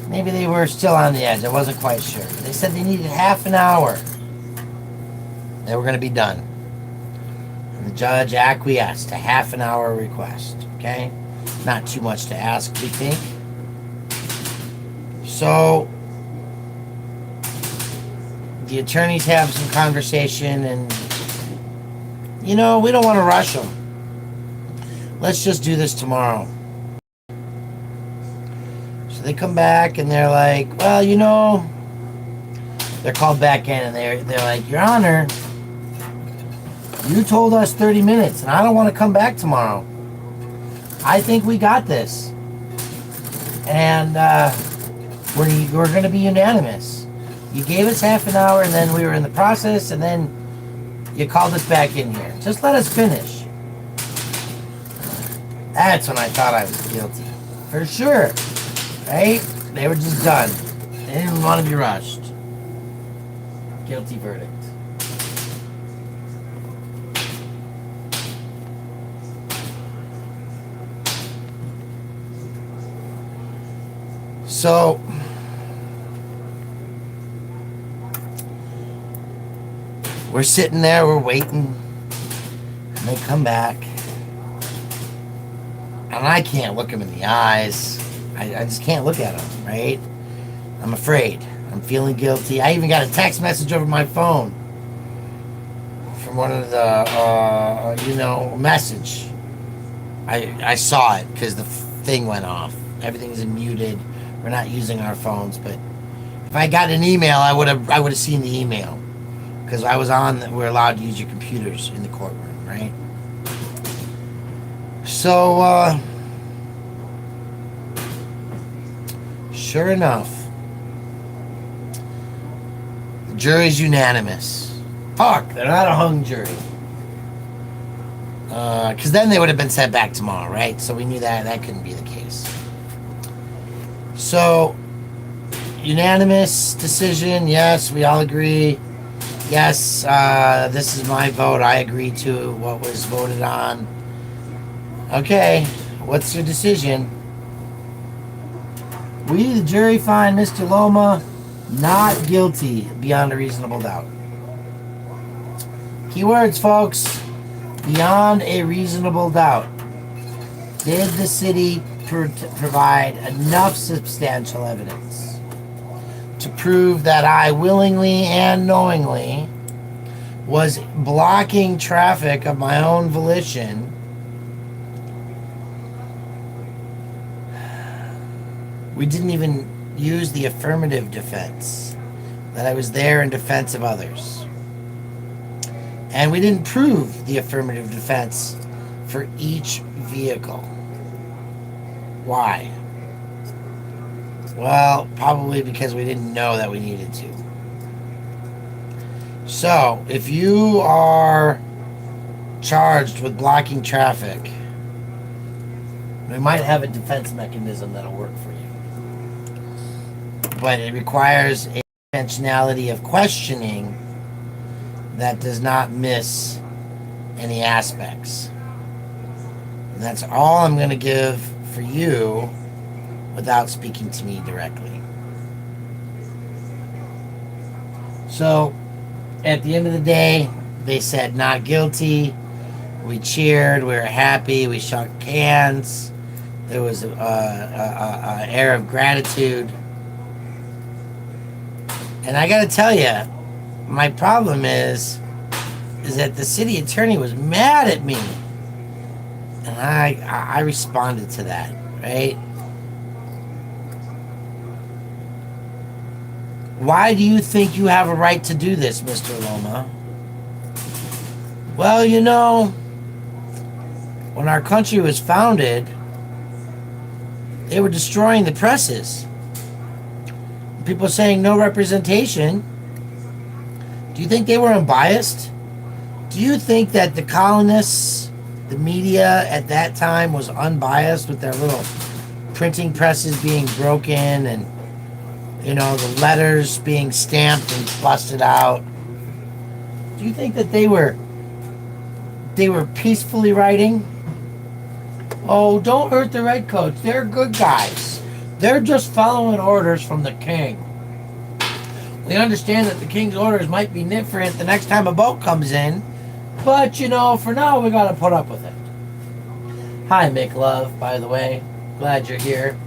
Maybe they were still on the edge. I wasn't quite sure. They said they needed half an hour. They were going to be done. And the judge acquiesced to half an hour request. Okay? Not too much to ask, we think. So, the attorneys have some conversation and, we don't want to rush them. Let's just do this tomorrow. They come back and they're like, well, they're called back in and they're like, Your Honor, you told us 30 minutes and I don't want to come back tomorrow. I think we got this. And we're going to be unanimous. You gave us half an hour and then we were in the process and then you called us back in here. Just let us finish. That's when I thought I was guilty. For sure. Right? They were just done. They didn't want to be rushed. Guilty verdict. So, we're sitting there, we're waiting. And they come back, and I can't look them in the eyes. I just can't look at them, right? I'm afraid. I'm feeling guilty. I even got a text message over my phone from one of the, message. I saw it because the thing went off. Everything's muted. We're not using our phones, but if I got an email, I would have seen the email because I was on. We're allowed to use your computers in the courtroom, right? So, sure enough, the jury's unanimous. Fuck, they're not a hung jury. Because then they would have been sent back tomorrow, right? So we knew that couldn't be the case. So, unanimous decision. Yes, we all agree. Yes, this is my vote. I agree to what was voted on. Okay, what's your decision? We, the jury, find Mr. Loma not guilty beyond a reasonable doubt. Keywords, folks. Beyond a reasonable doubt. Did the city provide enough substantial evidence to prove that I willingly and knowingly was blocking traffic of my own volition We didn't even use the affirmative defense, that I was there in defense of others. And we didn't prove the affirmative defense for each vehicle. Why? Well, probably because we didn't know that we needed to. So, if you are charged with blocking traffic, we might have a defense mechanism that'll work for you. But it requires a intentionality of questioning that does not miss any aspects. And that's all I'm going to give for you without speaking to me directly. So, at the end of the day, they said not guilty. We cheered. We were happy. We shook hands. There was an air of gratitude. And I got to tell you, my problem is that the city attorney was mad at me. And I responded to that, right? Why do you think you have a right to do this, Mr. Loma? Well, you know, when our country was founded, they were destroying the presses. People saying no representation. Do you think they were unbiased? Do you think that the colonists, the media at that time was unbiased with their little printing presses being broken and, you know, the letters being stamped and busted out? Do you think that they were peacefully writing? Oh, don't hurt the redcoats. They're good guys. They're just following orders from the king. We understand that the king's orders might be different the next time a boat comes in, but, you know, for now we gotta put up with it. Hi, Mick Love, by the way. Glad you're here.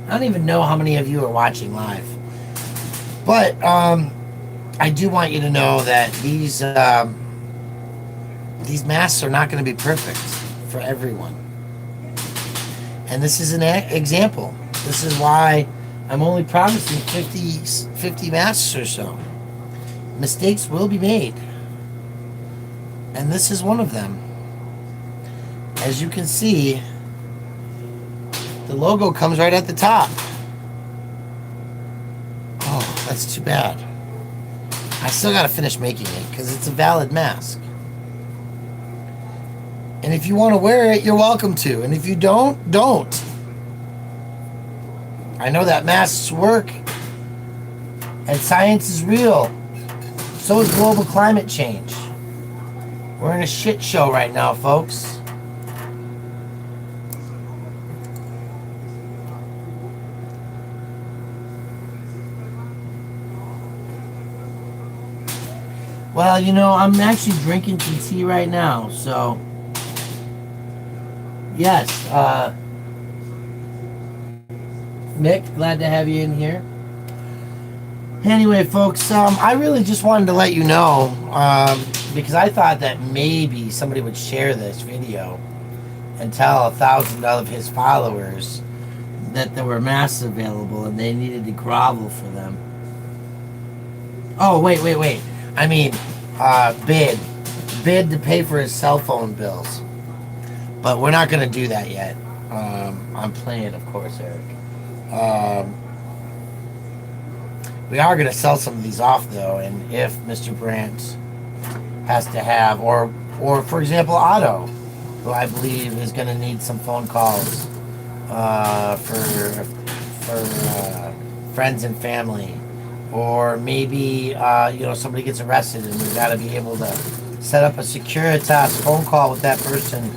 I don't even know how many of you are watching live. But, I do want you to know that these masks are not going to be perfect for everyone. And this is an example. This is why I'm only promising 50 masks or so. Mistakes will be made. And this is one of them. As you can see, the logo comes right at the top. Oh, that's too bad. I still got to finish making it because it's a valid mask. And if you want to wear it, you're welcome to. And if you don't, don't. I know that masks work. And science is real. So is global climate change. We're in a shit show right now, folks. Well, you know, I'm actually drinking some tea right now, so Yes, Mick, glad to have you in here. Anyway, folks, I really just wanted to let you know, because I thought that maybe somebody would share this video and tell 1,000 of his followers that there were masks available and they needed to grovel for them. Oh, wait. I mean, bid to pay for his cell phone bills. But we're not going to do that yet. I'm playing, of course, Eric. We are going to sell some of these off, though, and if Mr. Brandt has to have, or for example, Otto, who I believe is going to need some phone calls for friends and family, or maybe somebody gets arrested and we've got to be able to set up a Securitas phone call with that person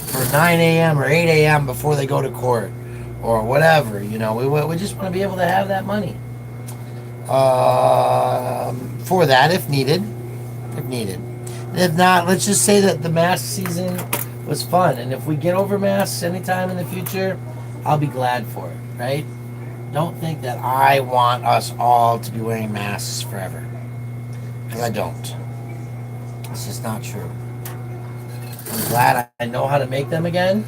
for 9 a.m. or 8 a.m. before they go to court, or whatever. We just want to be able to have that money for that if needed. And if not, let's just say that the mask season was fun, and if we get over masks anytime in the future, I'll be glad for it, right? Don't think that I want us all to be wearing masks forever, because I don't. It's just not true. I'm glad I know how to make them again.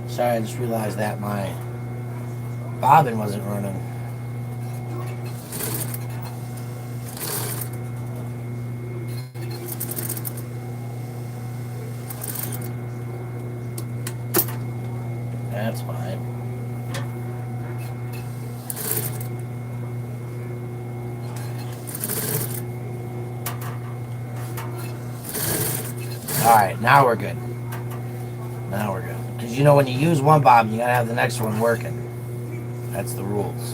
Sorry, I just realized that my bobbin wasn't running. That's fine. Alright, now we're good. Because when you use one bobbin, you gotta have the next one working. That's the rules.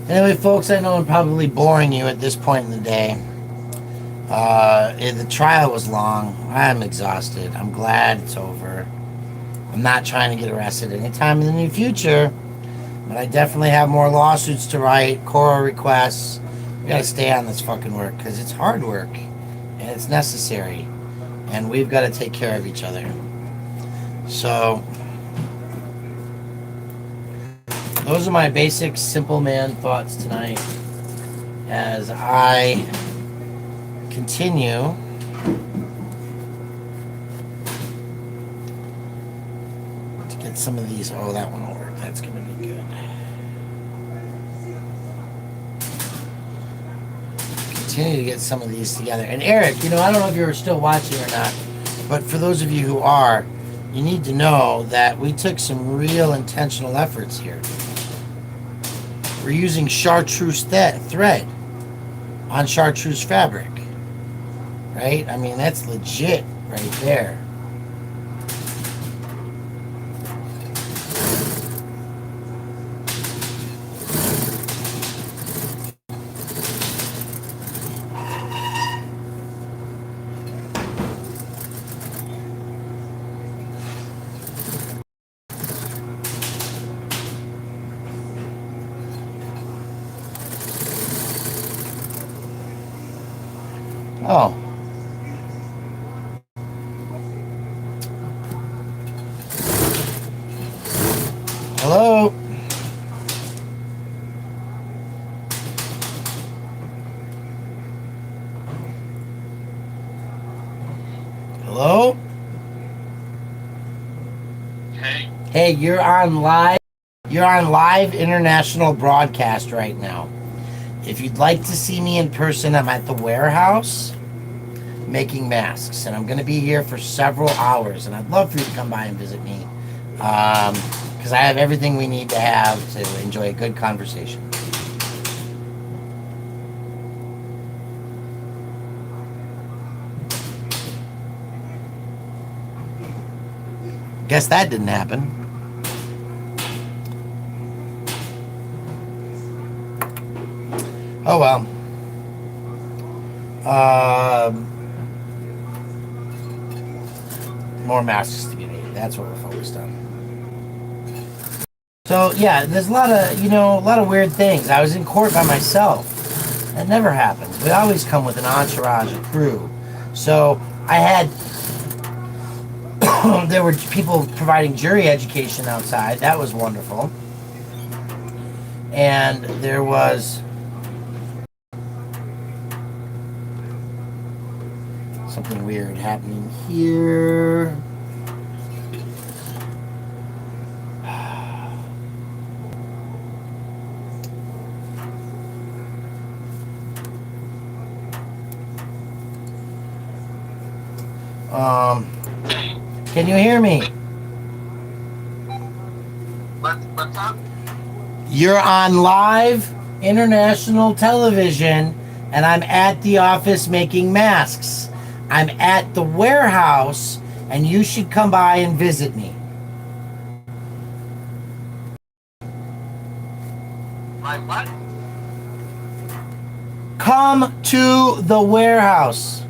Anyway, folks, I know I'm probably boring you at this point in the day. The trial was long. I'm exhausted. I'm glad it's over. I'm not trying to get arrested anytime in the near future, but I definitely have more lawsuits to write, Cora requests. We gotta stay on this fucking work, because it's hard work, and it's necessary, and we've got to take care of each other. So, those are my basic simple man thoughts tonight as I continue to get some of these. Oh, that one will work. That's going to be good. Continue to get some of these together. And Eric, I don't know if you're still watching or not, but for those of you who are, you need to know that we took some real intentional efforts here. We're using chartreuse thread on chartreuse fabric, right? I mean, that's legit right there. Oh. Hello? Hello? Hey, you're on live. You're on live international broadcast right now. If you'd like to see me in person, I'm at the warehouse making masks, and I'm going to be here for several hours, and I'd love for you to come by and visit me, because I have everything we need to have to enjoy a good conversation. Guess that didn't happen. Oh well. More masks to be made. That's what we're focused on. So yeah, there's a lot of weird things. I was in court by myself. That never happens. We always come with an entourage, a crew. So I had there were people providing jury education outside. That was wonderful. And there was something weird happening here. Can you hear me? What's up? You're on live international television, and I'm at the office making masks. I'm at the warehouse, and you should come by and visit me. My what? Come to the warehouse.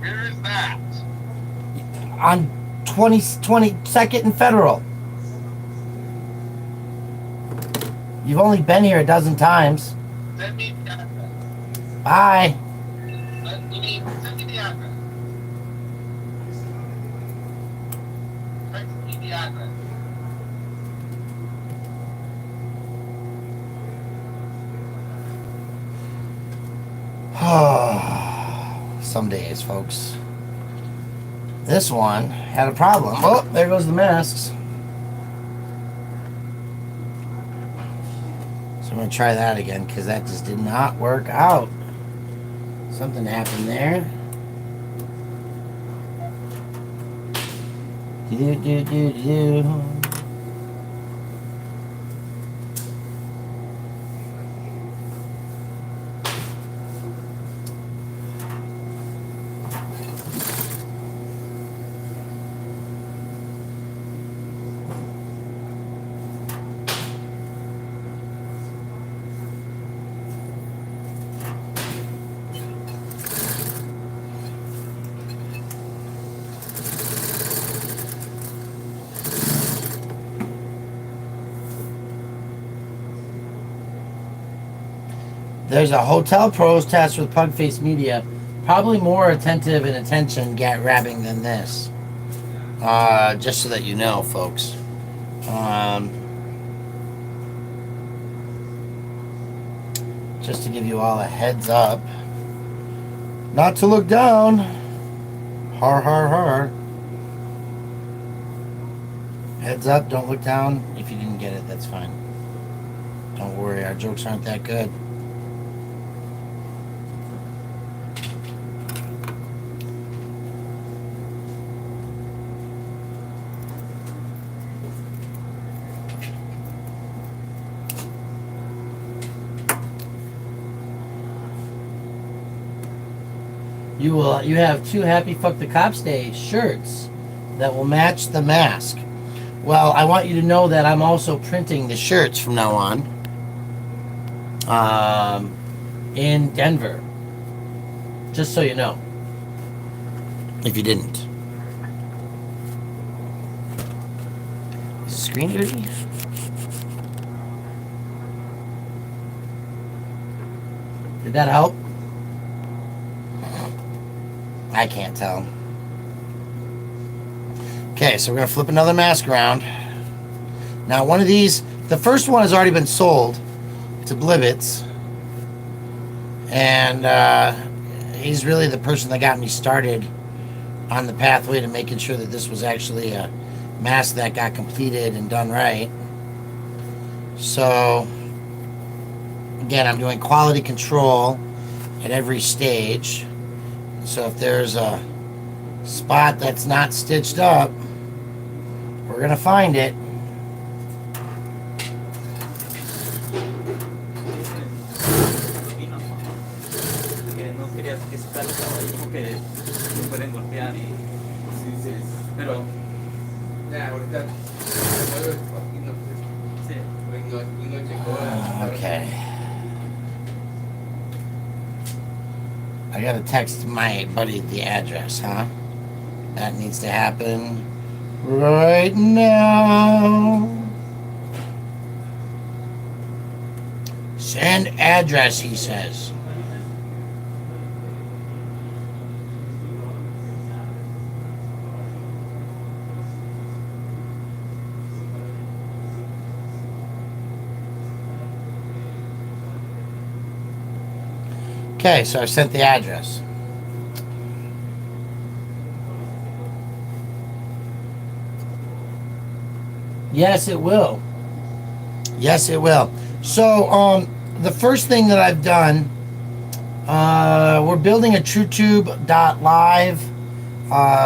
Where is that? On 22nd and Federal. You've only been here a dozen times. Send me the address. Bye. Send me the address. Text me the address. Some days, folks. This one had a problem. Oh, there goes the masks. So I'm going to try that again because that just did not work out. Something happened there. Do. There's a hotel protest with Pugface Media. Probably more attentive and attention grabbing than this. Just so that you know, folks. Just to give you all a heads up. Not to look down. Har, har, har. Heads up, don't look down. If you didn't get it, that's fine. Don't worry, our jokes aren't that good. You have two Happy Fuck the Cops Day shirts that will match the mask. Well, I want you to know that I'm also printing the shirts from now on in Denver. Just so you know. If you didn't. Is the screen dirty? Did that help? I can't tell. Okay, so we're going to flip another mask around. Now, one of these, the first one has already been sold to Blibbits. And he's really the person that got me started on the pathway to making sure that this was actually a mask that got completed and done right. So, again, I'm doing quality control at every stage. So if there's a spot that's not stitched up, we're going to find it. Pero, ya, ahorita se mueve el poquito, pues. Sí. Hoy no llegó. Okay. I gotta text my buddy the address, huh? That needs to happen right now. Send address, he says. Okay, so I sent the address. Yes, it will. Yes, it will. So, the first thing that I've done, we're building a TrueTube.live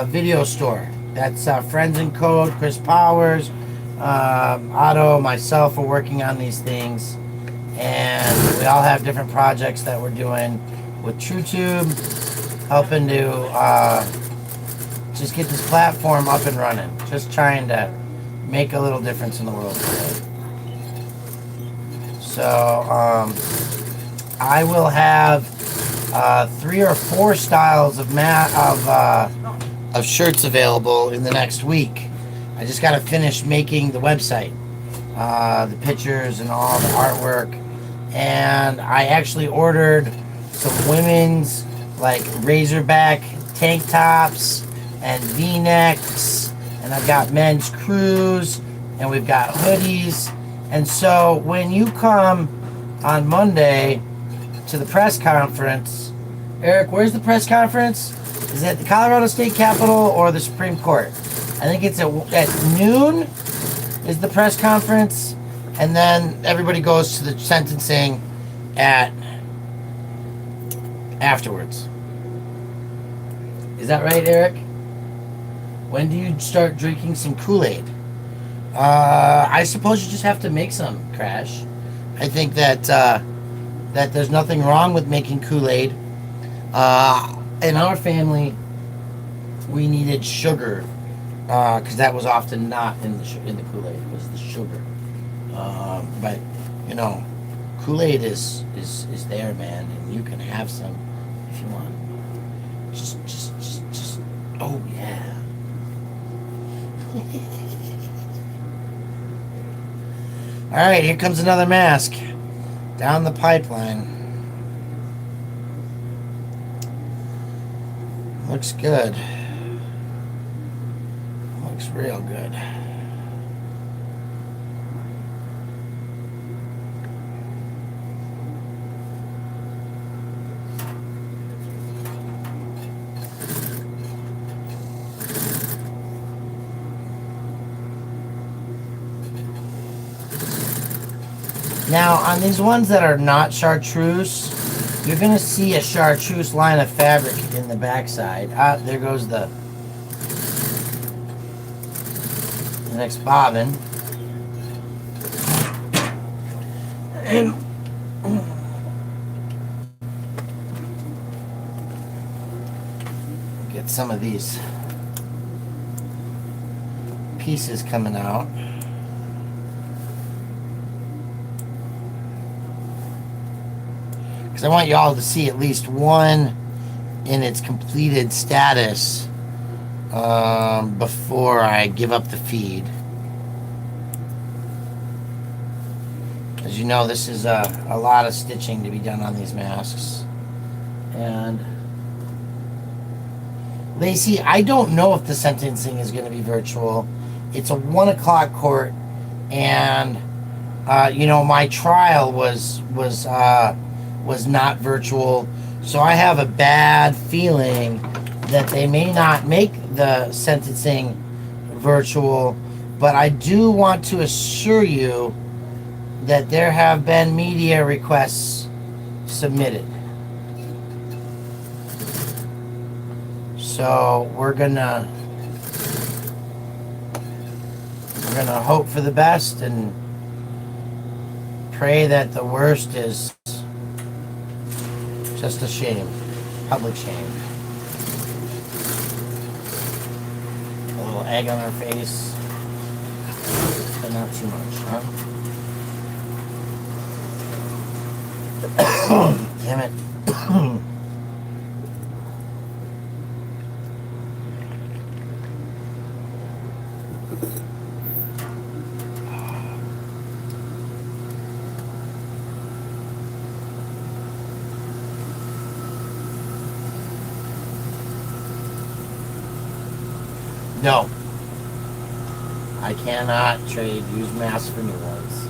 video store. That's Friends and Code, Chris Powers, Otto, myself are working on these things. And we all have different projects that we're doing with TrueTube, helping to just get this platform up and running. Just trying to make a little difference in the world today. So I will have 3 or 4 styles of shirts available in the next week. I just got to finish making the website, the pictures and all the artwork. And I actually ordered some women's like Razorback tank tops and V-necks, and I've got men's crews, and we've got hoodies. And so when you come on Monday to the press conference, Eric, where's the press conference? Is it the Colorado State Capitol or the Supreme Court? I think it's at noon is the press conference. And then everybody goes to the sentencing afterwards. Is that right, Eric? When do you start drinking some Kool-Aid? I suppose you just have to make some, Crash. I think that that there's nothing wrong with making Kool-Aid. In our family, we needed sugar because that was often not in the Kool-Aid. It was the sugar. But you know, Kool-Aid is there, man, and you can have some if you want. Just oh yeah. All right, here comes another mask down the pipeline. Looks good. Looks real good. Now, on these ones that are not chartreuse, you're going to see a chartreuse line of fabric in the backside. Ah, there goes the next bobbin. And get some of these pieces coming out. Because I want you all to see at least one in its completed status before I give up the feed. As you know, this is a lot of stitching to be done on these masks. And Lacey, I don't know if the sentencing is going to be virtual. It's a 1 o'clock court, and you know, my trial was not virtual, so I have a bad feeling that they may not make the sentencing virtual, but I do want to assure you that there have been media requests submitted. So we're gonna hope for the best and pray that the worst is just a shame, public shame. Oh little egg on our face, but not too much, huh? Damn it. No. I cannot trade used masks for new ones.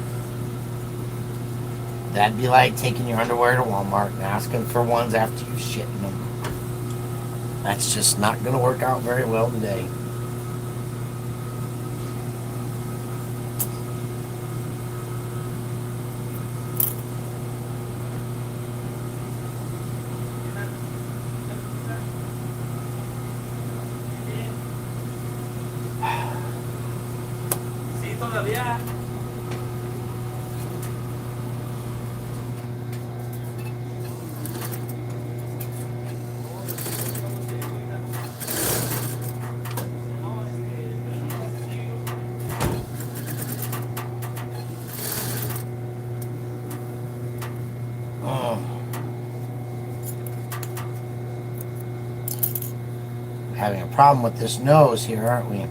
That'd be like taking your underwear to Walmart and asking for ones after you shit in them. That's just not going to work out very well today. Sí, todavía. Oh. Having a problem with this nose here, aren't we?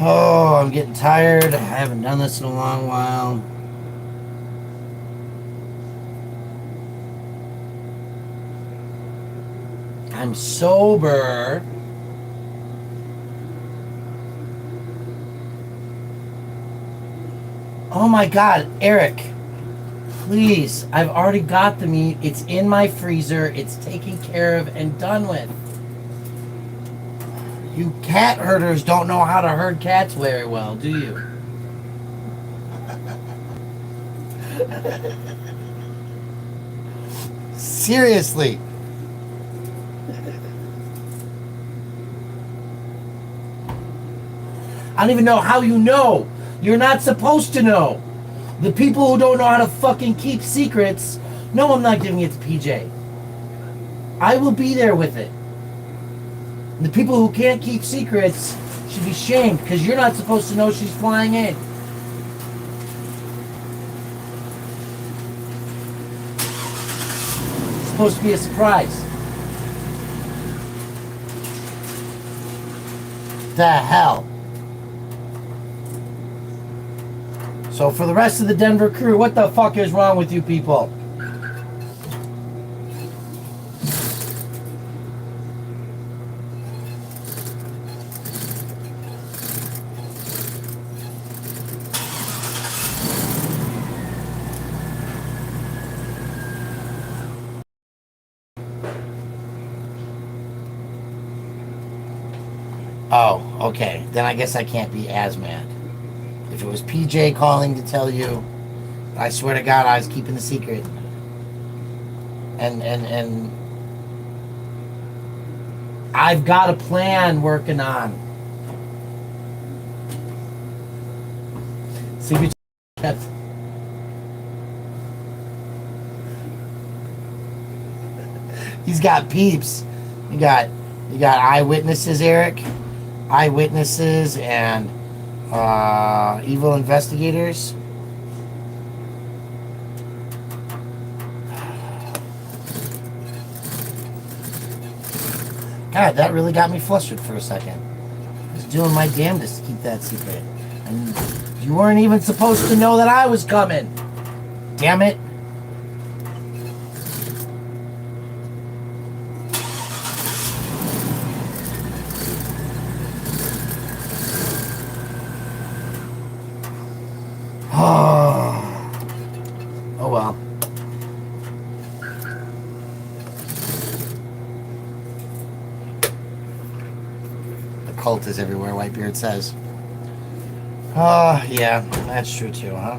Oh, I'm getting tired. I haven't done this in a long while. I'm sober. Oh my God, Eric. Please, I've already got the meat. It's in my freezer. It's taken care of and done with. You cat herders don't know how to herd cats very well, do you? Seriously. I don't even know how you know. You're not supposed to know. The people who don't know how to fucking keep secrets, no, I'm not giving it to PJ. I will be there with it. The people who can't keep secrets should be shamed because you're not supposed to know she's flying in. It's supposed to be a surprise. The hell? So for the rest of the Denver crew, what the fuck is wrong with you people? Oh, okay. Then I guess I can't be as mad. If it was PJ calling to tell you, I swear to God I was keeping the secret. And I've got a plan working on. Secret. He's got peeps. You got eyewitnesses, Eric. Eyewitnesses and evil investigators. God, that really got me flustered for a second. I was doing my damnedest to keep that secret. And you weren't even supposed to know that I was coming. Damn it. Oh well. The cult is everywhere, Whitebeard says. Oh, yeah, that's true too, huh?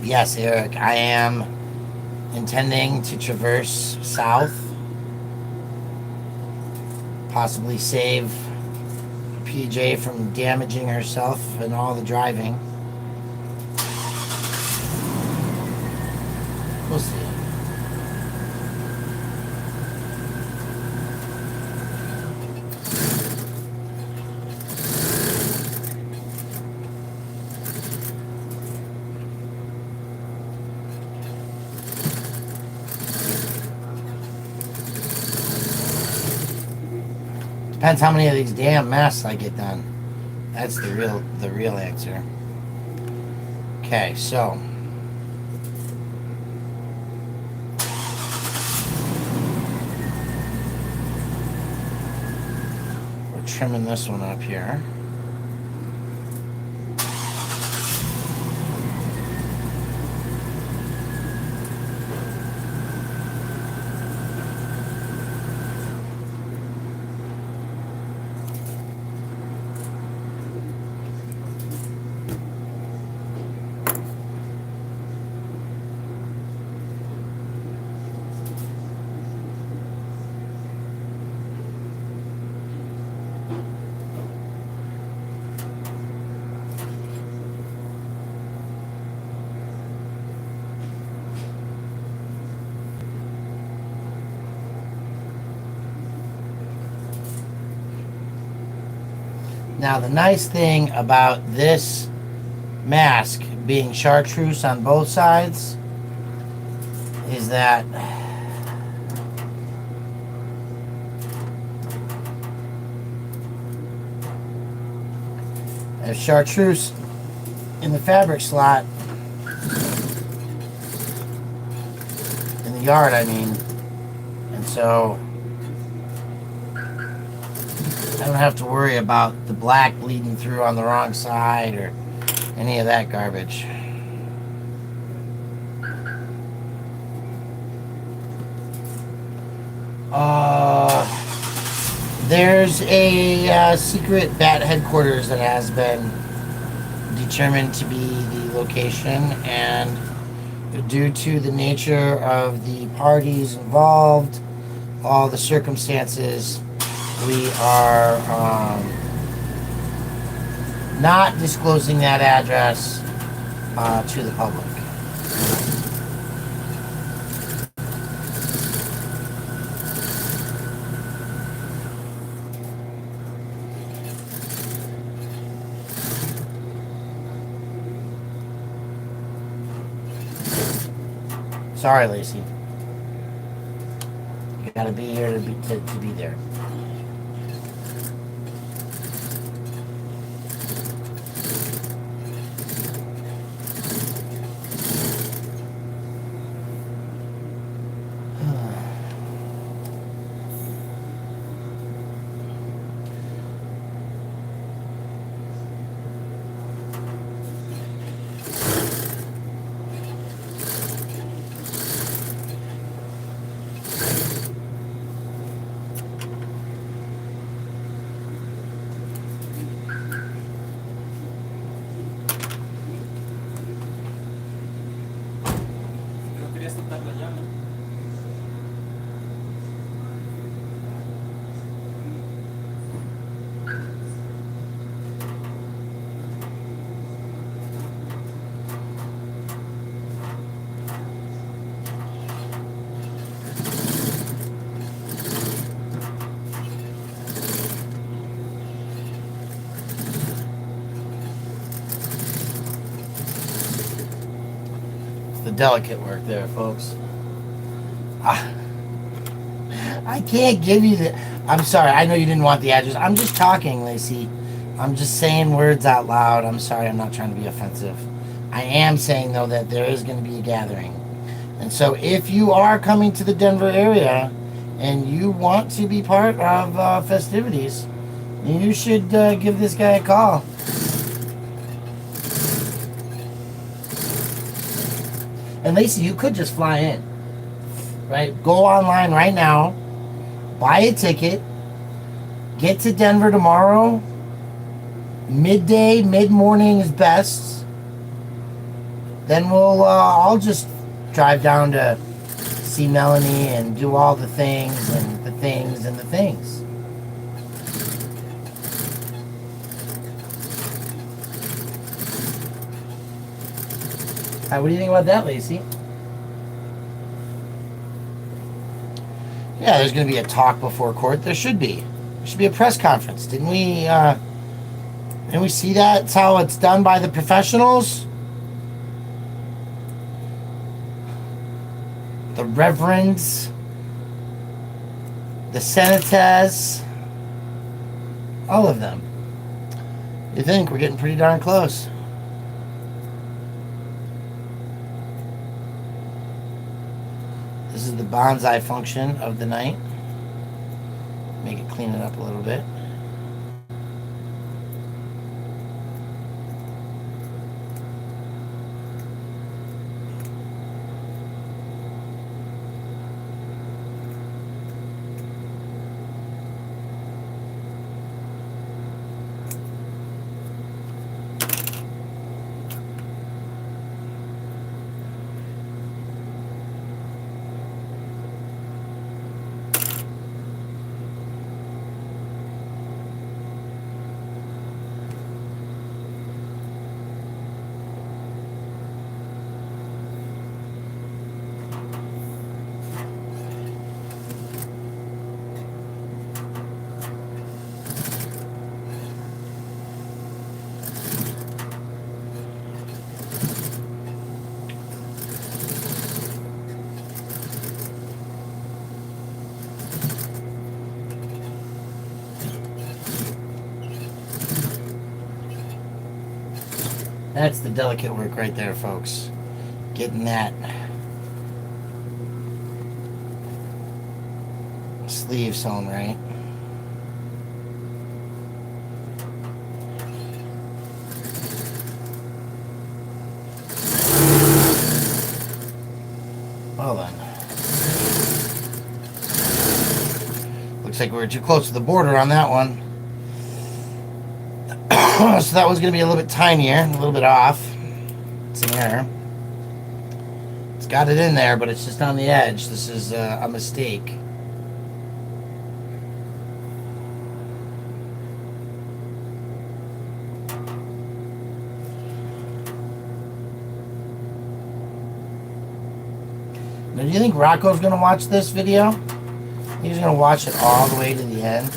Yes, Eric, I am intending to traverse south, possibly save PJ from damaging herself and all the driving. We'll see. Depends how many of these damn masks I get done. That's the real answer. Okay, so we're trimming this one up here. Now, the nice thing about this mask being chartreuse on both sides is that there's chartreuse in the fabric slot in the yard, I mean, and so I don't have to worry about the black bleeding through on the wrong side or any of that garbage. There's a secret bat headquarters that has been determined to be the location, and due to the nature of the parties involved, all the circumstances, we are not disclosing that address to the public. Sorry, Lacey. You gotta be here to be there. No quería soltar la llama. The delicate work there, folks. I can't give you the. I'm sorry. I know you didn't want the address. I'm just talking, Lacey. I'm just saying words out loud. I'm sorry. I'm not trying to be offensive. I am saying, though, that there is going to be a gathering. And so if you are coming to the Denver area and you want to be part of festivities, you should give this guy a call. And Lacey, you could just fly in, right? Go online right now, buy a ticket, get to Denver tomorrow. Midday, mid-morning is best. Then I'll just drive down to see Melanie and do all the things and the things and the things. What do you think about that, Lacey? Yeah, there's going to be a talk before court. There should be. There should be a press conference. Didn't we see that? It's how it's done by the professionals. The reverends, the senators, all of them. You think we're getting pretty darn close. This is the bonsai function of the night. Make it clean it up a little bit. That's the delicate work right there, folks. Getting that sleeve sewn right. Well then. Looks like we were too close to the border on that one. So that was going to be a little bit tinier, a little bit off. It's an error. It's got it in there, but it's just on the edge. This is a mistake. Now, do you think Rocco's going to watch this video? He's going to watch it all the way to the end.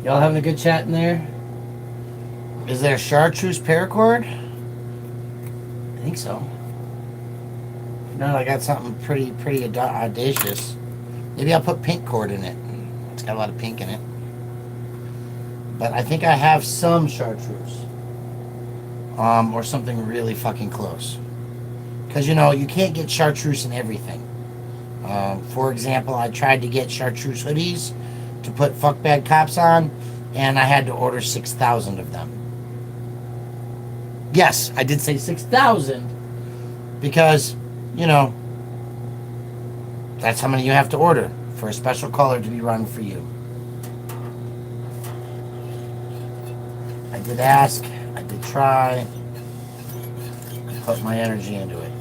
Y'all having a good chat in there? Is there chartreuse paracord? I think so. If not, I got something pretty audacious. Maybe I'll put pink cord in it. It's got a lot of pink in it. But I think I have some chartreuse. Or something really fucking close. Because, you know, you can't get chartreuse in everything. For example, I tried to get chartreuse hoodies to put Fuck Bad Cops on, and I had to order 6,000 of them. Yes, I did say 6,000 because, you know, that's how many you have to order for a special color to be run for you. did ask. I did try. I put my energy into it.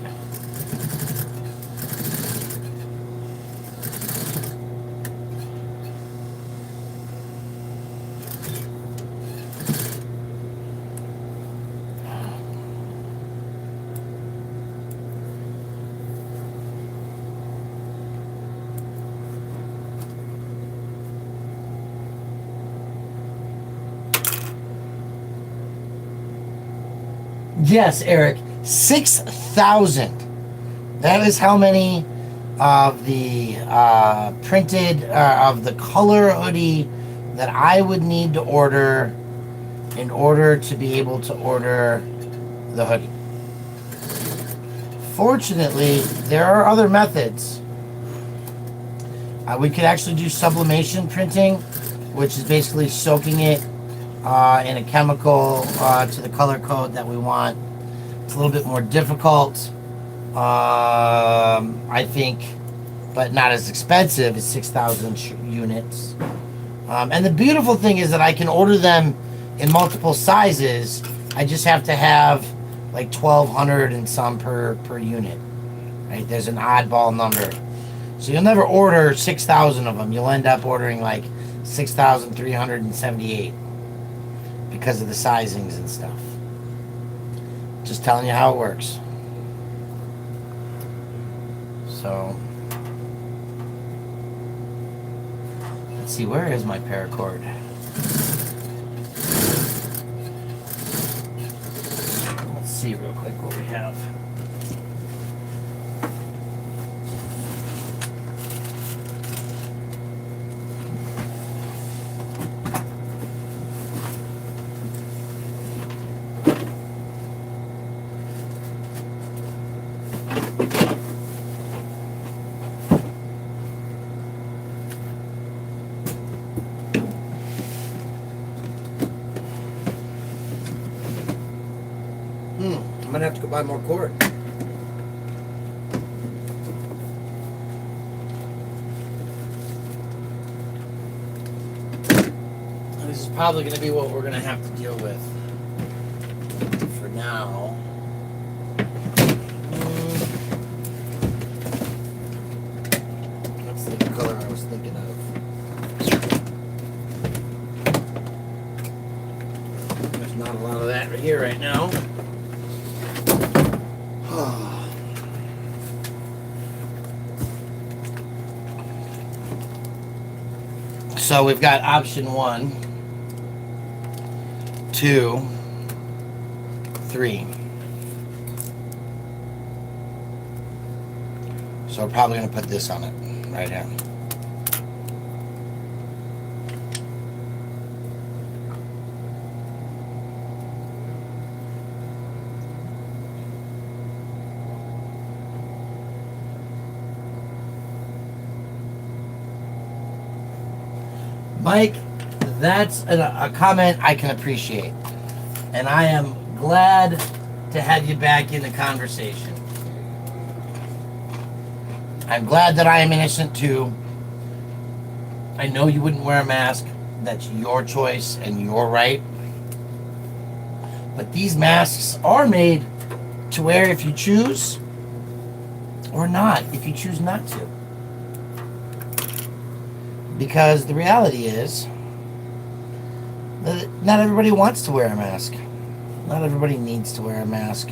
Yes, Eric, 6,000. That is how many of the printed of the color hoodie that I would need to order in order to be able to order the hoodie. Fortunately, there are other methods. We could actually do sublimation printing, which is basically soaking it in a chemical to the color code that we want. It's a little bit more difficult, I think, but not as expensive as 6,000 units. And the beautiful thing is that I can order them in multiple sizes. I just have to have like 1,200 and some per unit. Right? There's an oddball number. So you'll never order 6,000 of them. You'll end up ordering like 6,378 because of the sizings and stuff. Just telling you how it works. So, let's see, where is my paracord? Let's see real quick what we have. I'm gonna have to go buy more cord. This is probably gonna be what we're gonna have to deal with for now. That's the color I was thinking of. There's not a lot of that right here right now. So we've got option 1, 2, 3. So we're probably going to put this on it right here. Mike, that's a comment I can appreciate. And I am glad to have you back in the conversation. I'm glad that I am innocent too. I know you wouldn't wear a mask. That's your choice and your right. But these masks are made to wear if you choose, or not if you choose not to. Because the reality is that not everybody wants to wear a mask. Not everybody needs to wear a mask.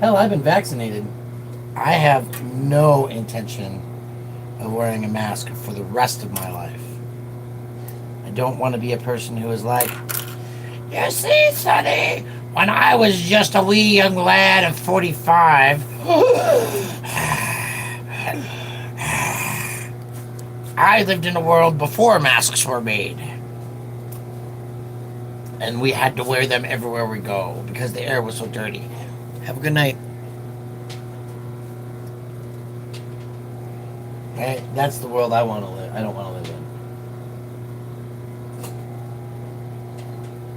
Hell, I've been vaccinated. I have no intention of wearing a mask for the rest of my life. I don't want to be a person who is like, you see, Sonny, when I was just a wee young lad of 45, I lived in a world before masks were made. And we had to wear them everywhere we go because the air was so dirty. Have a good night. Hey, that's the world I want to live. I don't want to live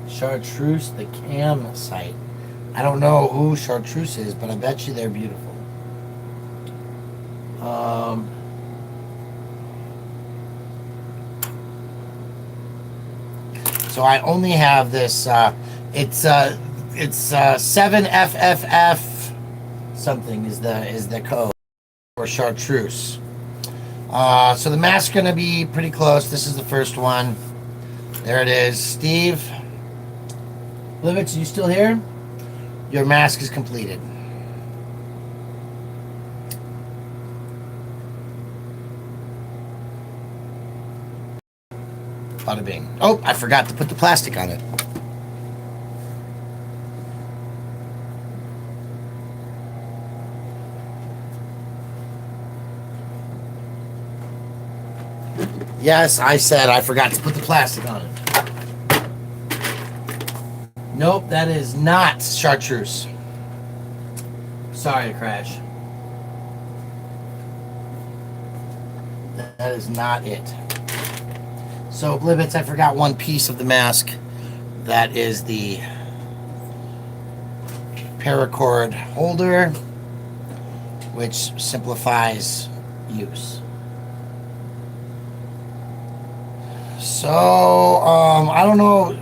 in. Chartreuse, the cam site. I don't know who Chartreuse is, but I bet you they're beautiful. So I only have this It's 7FFF something is the code for chartreuse. So the mask's gonna be pretty close. This is the first one. There it is. Steve Livitz, you still here? Your mask is completed. Bada bing. Oh, I forgot to put the plastic on it. Yes, I said I forgot to put the plastic on it. Nope, that is not chartreuse. Sorry to crash. That is not it. So, Blivitz, I forgot one piece of the mask. That is the paracord holder, which simplifies use. So, I don't know,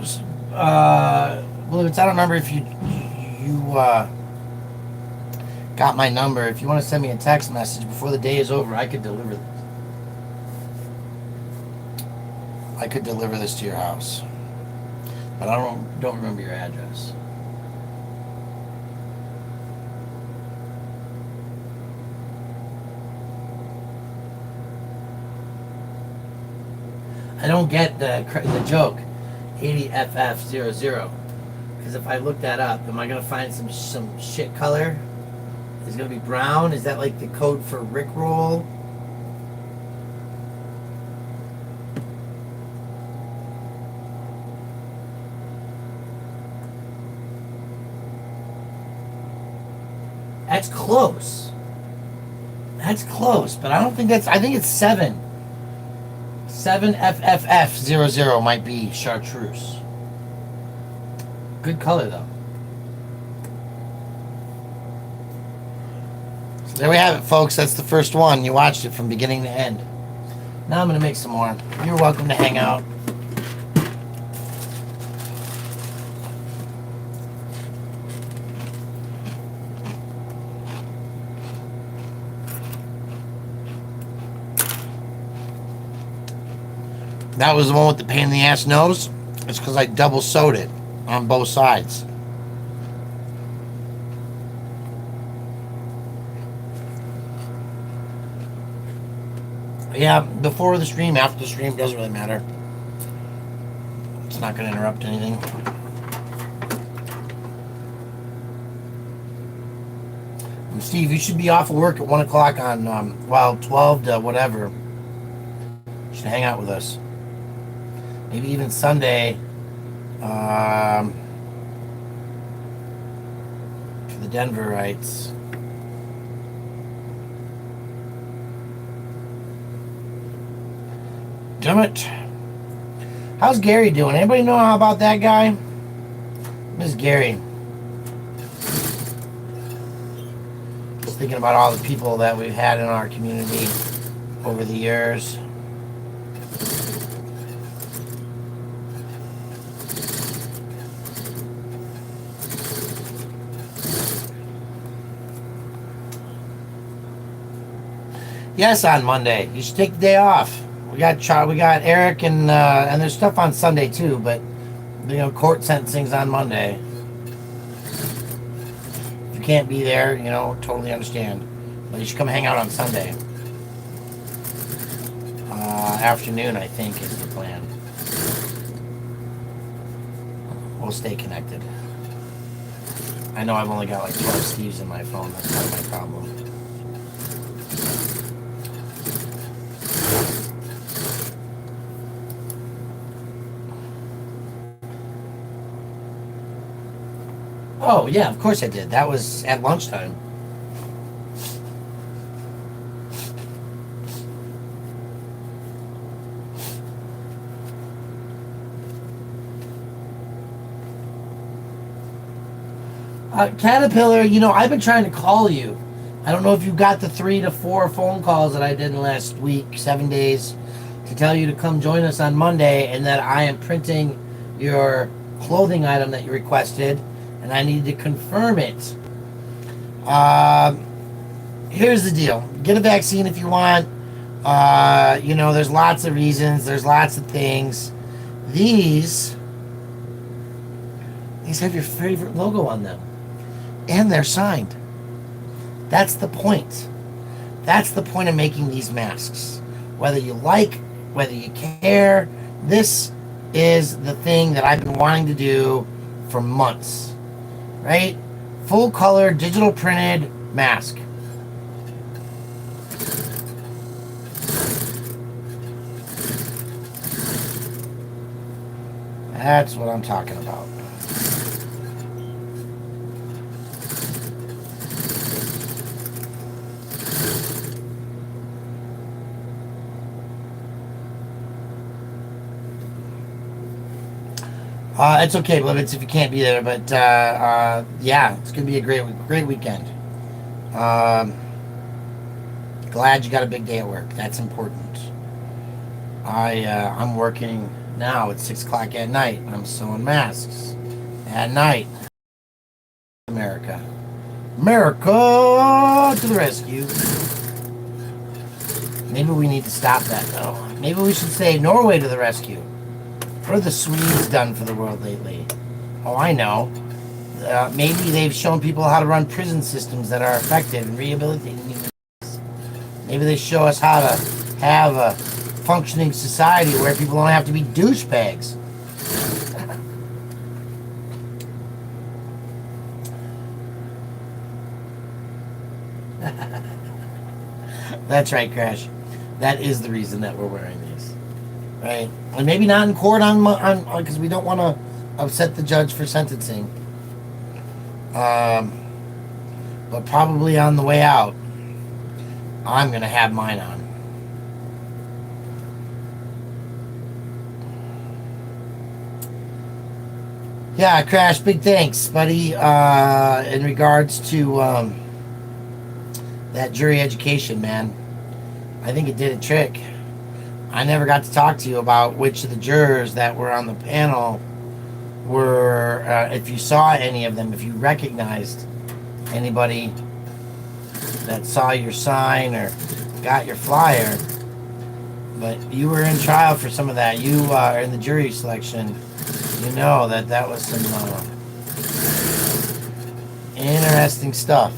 Blivitz, I don't remember if you got my number. If you want to send me a text message before the day is over, I could deliver this. I could deliver this to your house, but I don't remember your address. I don't get the joke, 80FF00, because if I look that up, am I gonna find some shit color? Is it gonna be brown? Is that like the code for Rickroll? That's close. That's close, but I don't think that's. I think it's 7. 7FFF00 might be chartreuse. Good color though. So there we have it, folks. That's the first one. You watched it from beginning to end. Now I'm gonna make some more. You're welcome to hang out. That was the one with the pain in the ass nose. It's because I double sewed it on both sides. Yeah, before the stream, after the stream, doesn't really matter. It's not going to interrupt anything. And Steve, you should be off of work at 1 o'clock on, 12 to whatever. You should hang out with us. Maybe even Sunday, for the Denverites. Damn it. How's Gary doing? Anybody know how about that guy? Miss Gary. Just thinking about all the people that we've had in our community over the years. Yes, on Monday. You should take the day off. We got Eric and there's stuff on Sunday too, but court sentencing's on Monday. If you can't be there, totally understand. But you should come hang out on Sunday. Afternoon, I think, is the plan. We'll stay connected. I know I've only got like 12 Steves in my phone. That's kind of my problem. Oh, yeah, of course I did. That was at lunchtime. Caterpillar, I've been trying to call you. I don't know if you got the 3 to 4 phone calls that I did in the last week, 7 days, to tell you to come join us on Monday and that I am printing your clothing item that you requested, and I need to confirm it. Here's the deal: get a vaccine if you want. There's lots of reasons. There's lots of things. These have your favorite logo on them, and they're signed. That's the point. That's the point of making these masks. Whether you like, whether you care, this is the thing that I've been wanting to do for months. Right? Full color, digital printed mask. That's what I'm talking about. It's okay, Blivitz, if you can't be there, but yeah, it's gonna be a great weekend. Glad you got a big day at work. That's important. I'm working now at 6 o'clock at night. I'm sewing masks at night. America to the rescue. Maybe we need to stop that though. Maybe we should say Norway to the rescue. What have the Swedes done for the world lately? Oh, I know. Maybe they've shown people how to run prison systems that are effective in rehabilitating humans. Maybe they show us how to have a functioning society where people don't have to be douchebags. That's right, Crash. That is the reason that we're wearing these. Right? And maybe not in court on because we don't want to upset the judge for sentencing. But probably on the way out, I'm going to have mine on. Yeah, Crash, big thanks, buddy. In regards to that jury education, man, I think it did a trick. I never got to talk to you about which of the jurors that were on the panel were, if you saw any of them, if you recognized anybody that saw your sign or got your flyer. But you were in trial for some of that. You are in the jury selection. You know that was some interesting stuff.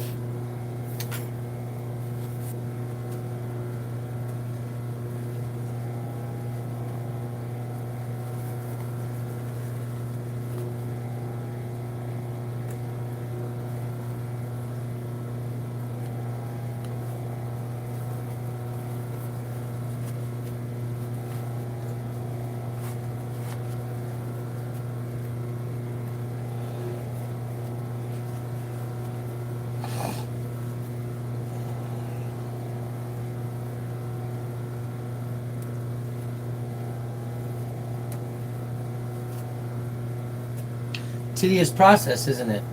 Tedious process, isn't it?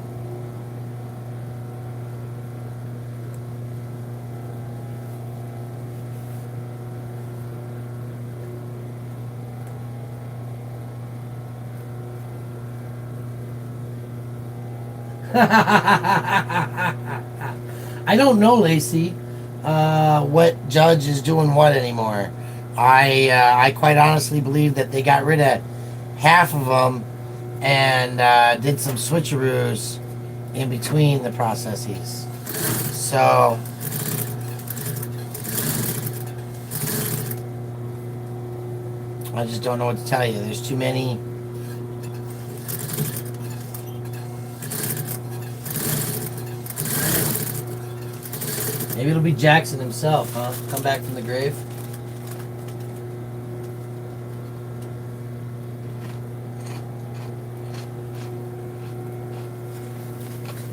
I don't know, Lacey, what judge is doing what anymore. I quite honestly believe that they got rid of half of them and did some switcheroos in between the processes. So I just don't know what to tell you. There's too many. Maybe it'll be Jackson himself, huh? Come back from the grave.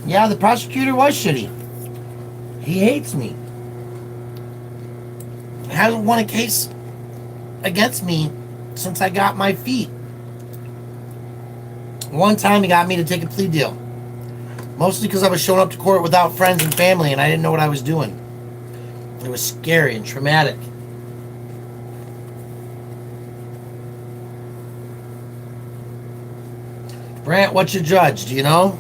Yeah, the prosecutor was shitty. He hates me. Hasn't won a case against me since I got my feet. One time he got me to take a plea deal. Mostly because I was showing up to court without friends and family and I didn't know what I was doing. It was scary and traumatic. Brant, what's your judge? Do you know?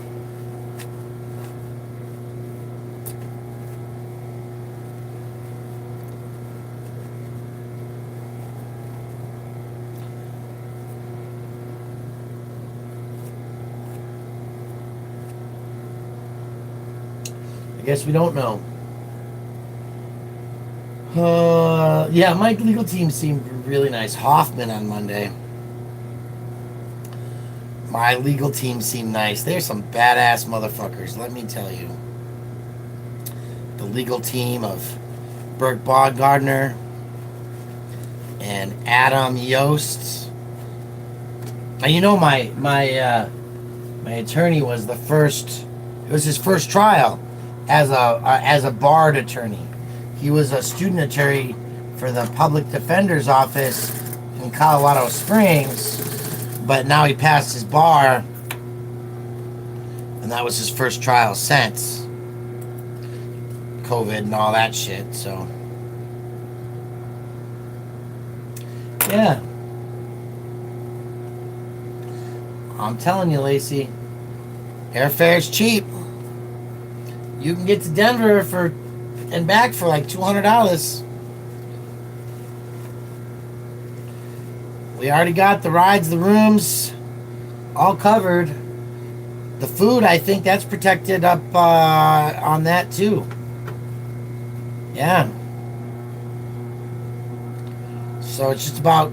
I guess we don't know. Yeah, my legal team seemed really nice. Hoffman on Monday. My legal team seemed nice. They're some badass motherfuckers, let me tell you. The legal team of Burt Baumgartner and Adam Yost. And you know, my attorney was the first. It was his first trial as a barred attorney. He was a student attorney for the public defender's office in Colorado Springs, but now he passed his bar, and that was his first trial since COVID and all that shit. So, yeah. I'm telling you, Lacey, airfare's cheap. You can get to Denver and back for like $200. We already got the rides, the rooms, all covered. The food, I think that's protected up on that too. Yeah. So it's just about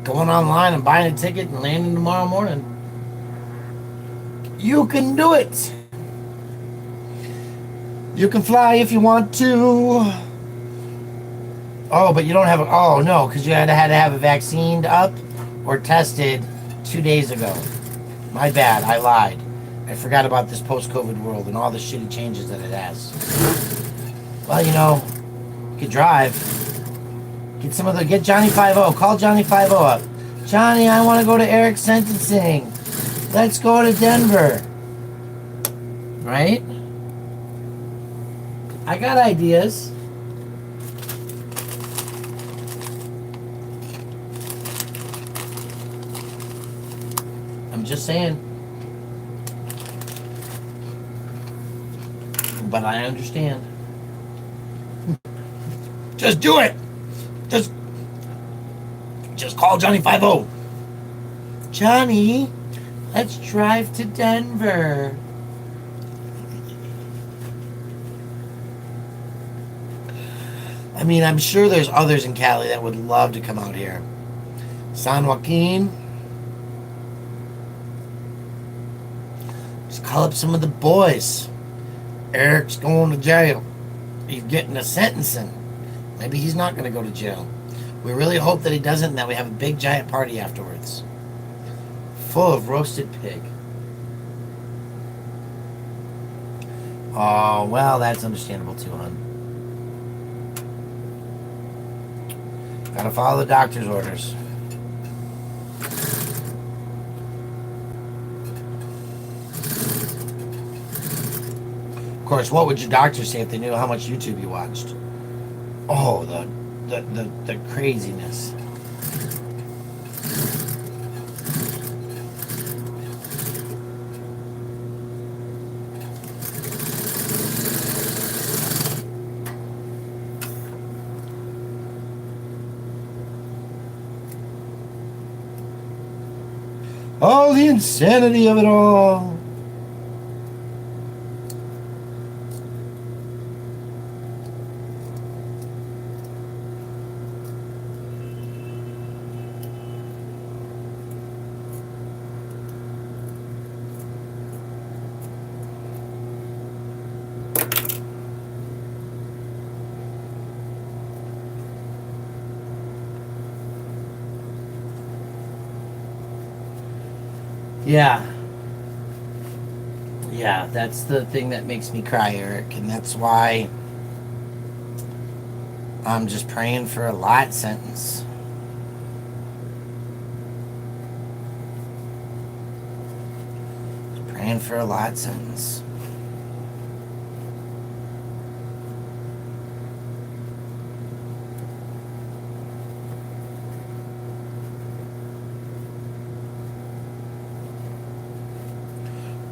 going online and buying a ticket and landing tomorrow morning. You can do it. You can fly if you want to. Oh, but you don't have a... Oh, no, because you had to have a vaccine up or tested 2 days ago. My bad, I lied. I forgot about this post-COVID world and all the shitty changes that it has. Well, you know, you could drive. Get Johnny 5-0. Call Johnny 5-0 up. Johnny, I want to go to Eric's sentencing. Let's go to Denver. Right? I got ideas. I'm just saying. But I understand. Just do it. Just call Johnny 5-0. Johnny, let's drive to Denver. I mean, I'm sure there's others in Cali that would love to come out here. San Joaquin. Just call up some of the boys. Eric's going to jail. He's getting a sentencing. Maybe he's not going to go to jail. We really hope that he doesn't and that we have a big giant party afterwards. Full of roasted pig. Oh, well, that's understandable too, hon. Gotta follow the doctor's orders. Of course, what would your doctor say if they knew how much YouTube you watched? Oh, the craziness. Oh, the insanity of it all. Yeah. Yeah, that's the thing that makes me cry, Eric, and that's why I'm just praying for a light sentence. Praying for a light sentence.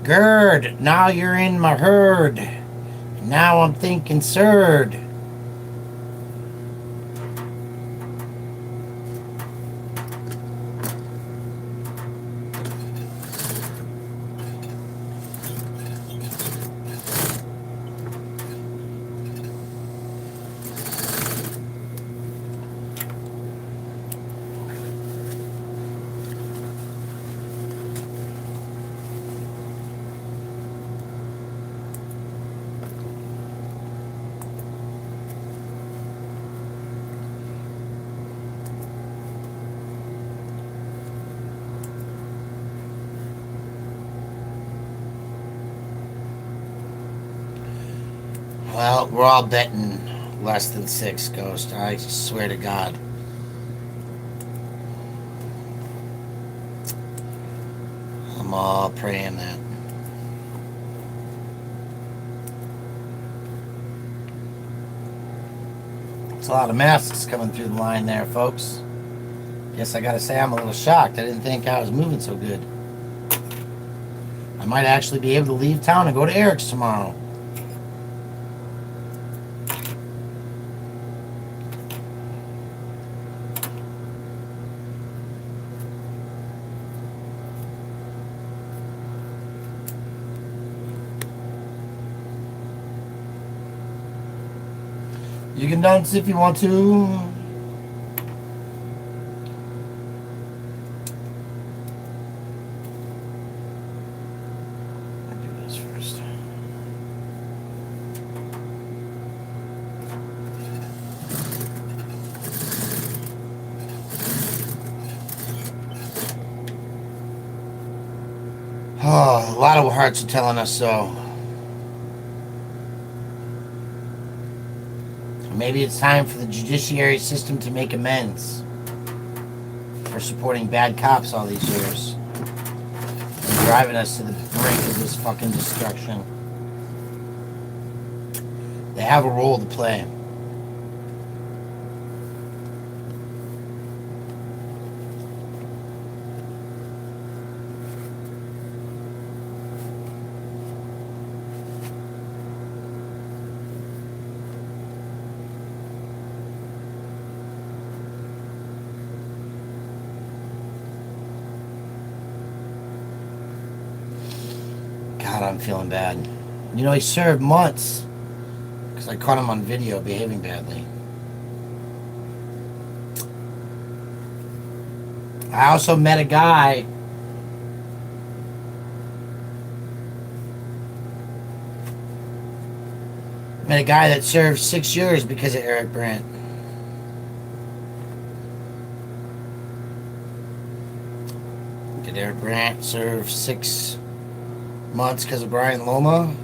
Gerd, now you're in my herd. Now I'm thinking surd. Well, we're all betting less than 6, Ghost. I swear to God. I'm all praying that. It's a lot of masks coming through the line there, folks. Guess I gotta say I'm a little shocked. I didn't think I was moving so good. I might actually be able to leave town and go to Eric's tomorrow. You can dance if you want to. I'll do this first. Oh, a lot of hearts are telling us so. Maybe it's time for the judiciary system to make amends for supporting bad cops all these years and driving us to the brink of this fucking destruction. They have a role to play. God, I'm feeling bad. You know, he served months because I caught him on video behaving badly. I also met a guy that served 6 years because of Eric Brandt. Did Eric Brandt serve 6 months because of Brian Loma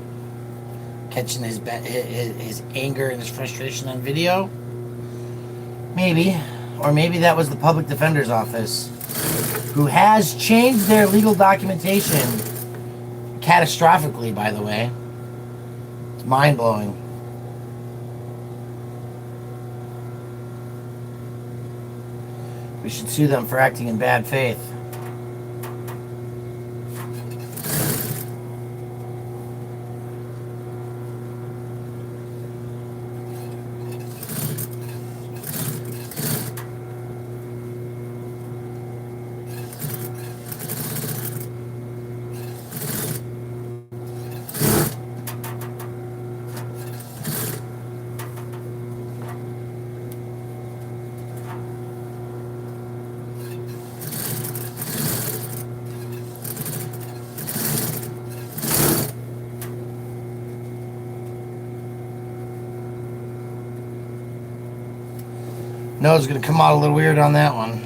catching his anger and his frustration on video? Maybe. Or maybe that was the public defender's office, who has changed their legal documentation catastrophically, by the way. It's mind-blowing. We should sue them for acting in bad faith. Nose gonna come out a little weird on that one.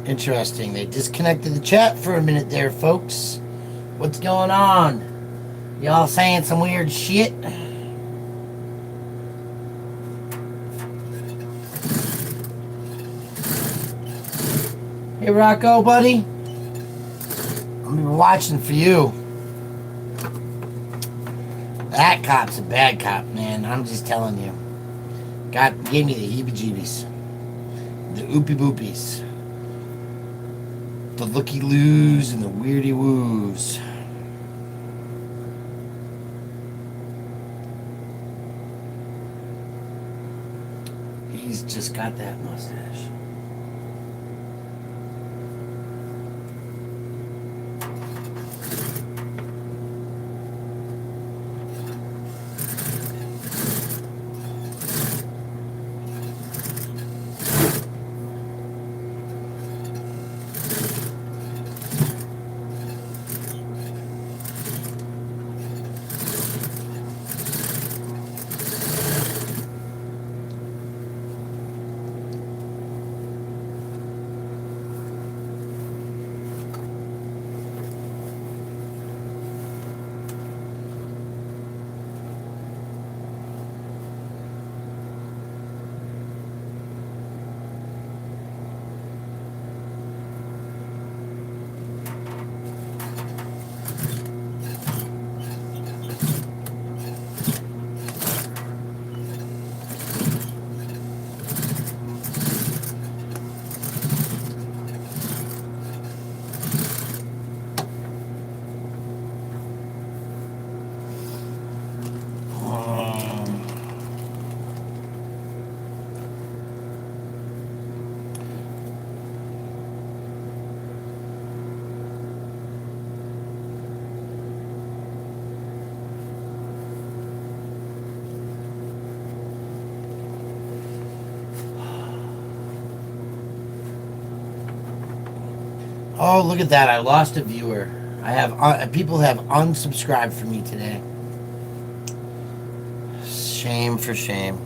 Interesting. They disconnected the chat for a minute there, folks. What's going on? Y'all saying some weird shit? Hey, Rocco, buddy. I'm been watching for you. That cop's a bad cop, man. I'm just telling you. God gave me the heebie-jeebies. The oopie-boopies. The looky-loos and the weirdy-woos. He's just got that mustache. Oh, look at that. I lost a viewer. I have people have unsubscribed from me today. Shame for shame.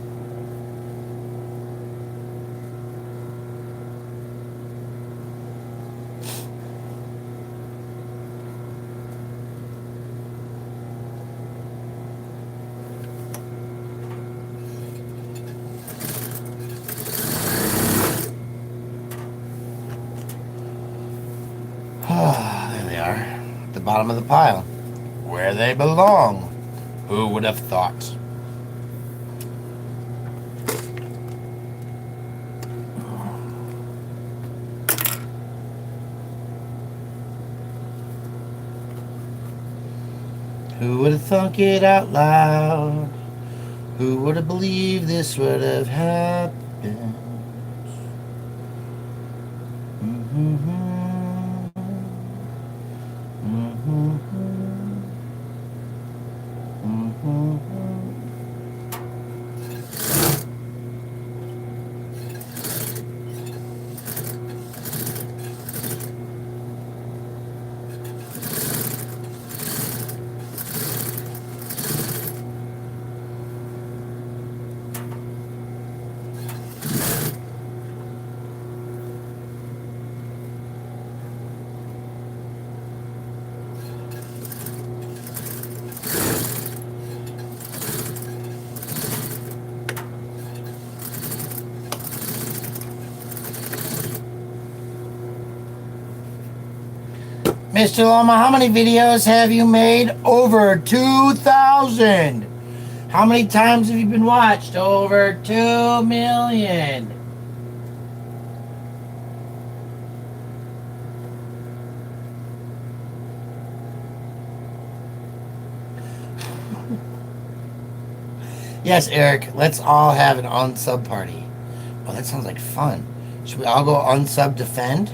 There they are. At the bottom of the pile. Where they belong. Who would have thought? Who would have thunk it out loud? Who would have believed this would have happened? Mm-hmm. Mr. Loma, how many videos have you made? Over 2,000. How many times have you been watched? Over 2 million. Yes, Eric, let's all have an unsub party. Oh, that sounds like fun. Should we all go unsub defend?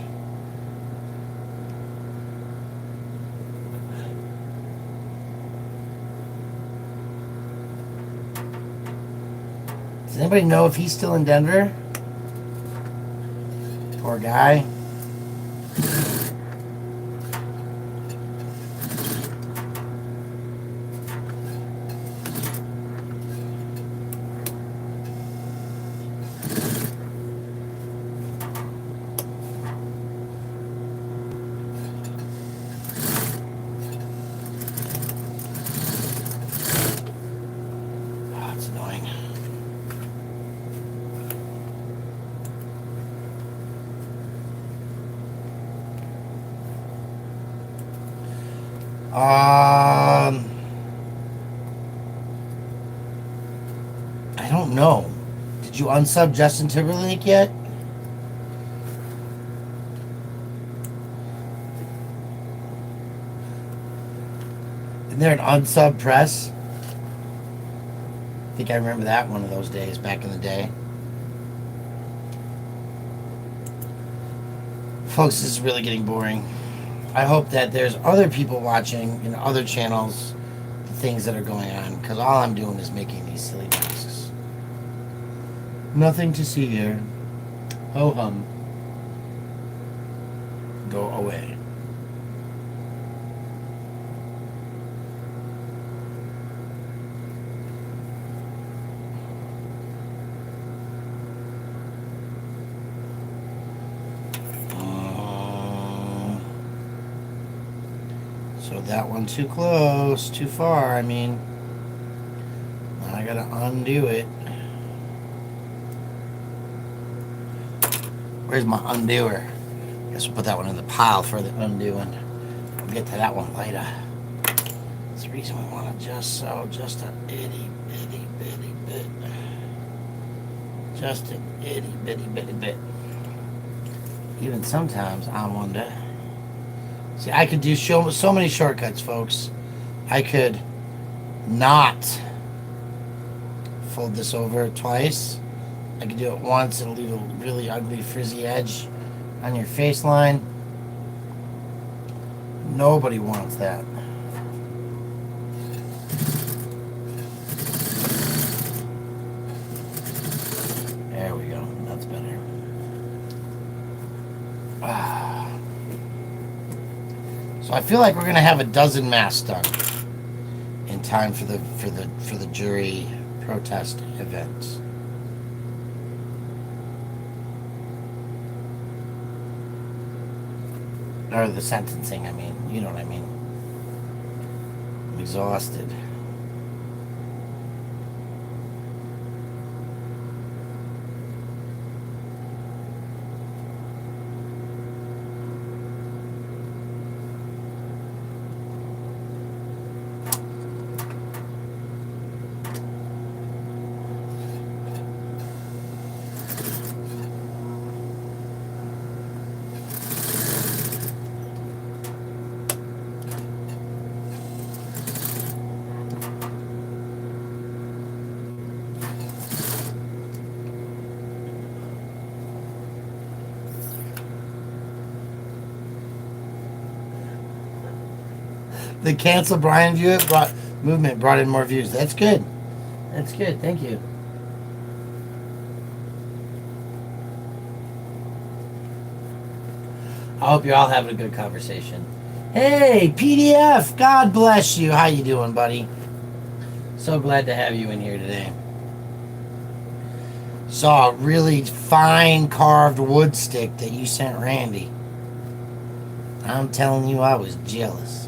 Does anybody know if he's still in Denver? Poor guy. I don't know. Did you unsub Justin Timberlake yet? Isn't there an unsub press? I think I remember that one of those days back in the day. Folks, this is really getting boring. I hope that there's other people watching in other channels the things that are going on, because all I'm doing is making these silly masks. Nothing to see here. Ho hum. Go away. So that one too close, too far. I mean, I gotta undo it. Where's my undoer? Guess we'll put that one in the pile for the undoing. We'll get to that one later. That's the reason we want to just sew just a itty bitty bitty bit. Just an itty bitty bitty bit. Even sometimes I wonder. See, I could do so many shortcuts, folks. I could not fold this over twice. I could do it once and leave a really ugly frizzy edge on your face line. Nobody wants that. There we go. That's better. So I feel like we're gonna have a dozen masks done in time for the jury protest event. Or the sentencing, I mean. You know what I mean. I'm exhausted. The cancel Brian movement brought in more views. That's good. That's good. Thank you. I hope you're all having a good conversation. Hey, PDF. God bless you. How you doing, buddy? So glad to have you in here today. Saw a really fine carved wood stick that you sent Randy. I'm telling you, I was jealous.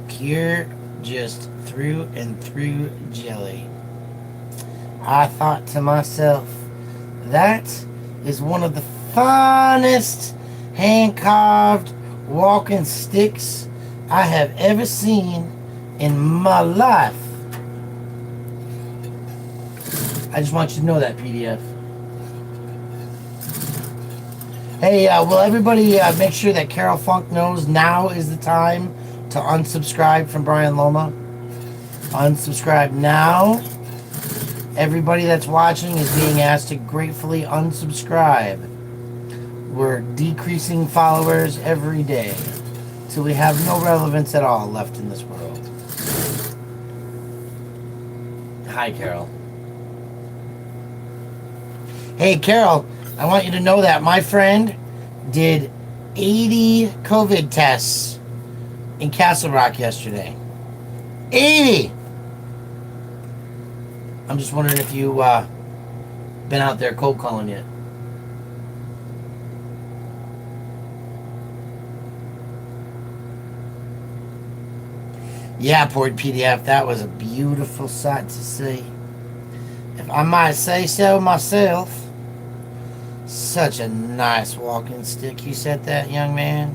Pure, just through and through jelly. I thought to myself, that is one of the finest hand-carved walking sticks I have ever seen in my life. I just want you to know that, PDF. Hey, will everybody make sure that Carol Funk knows now is the time to unsubscribe from Brian Loma? Unsubscribe now. Everybody that's watching is being asked to gratefully unsubscribe. We're decreasing followers every day till we have no relevance at all left in this world. Hi, Carol. Hey, Carol, I want you to know that my friend did 80 COVID tests in Castle Rock yesterday. 80! I'm just wondering if you been out there cold calling yet. Yeah, poor PDF, that was a beautiful sight to see. If I might say so myself. Such a nice walking stick you set that, young man.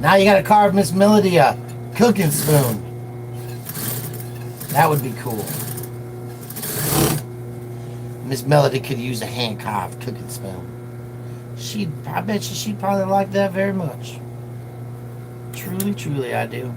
Now you gotta carve Miss Melody a cooking spoon. That would be cool. Miss Melody could use a hand-carved cooking spoon. I bet you she'd probably like that very much. Truly, truly, I do.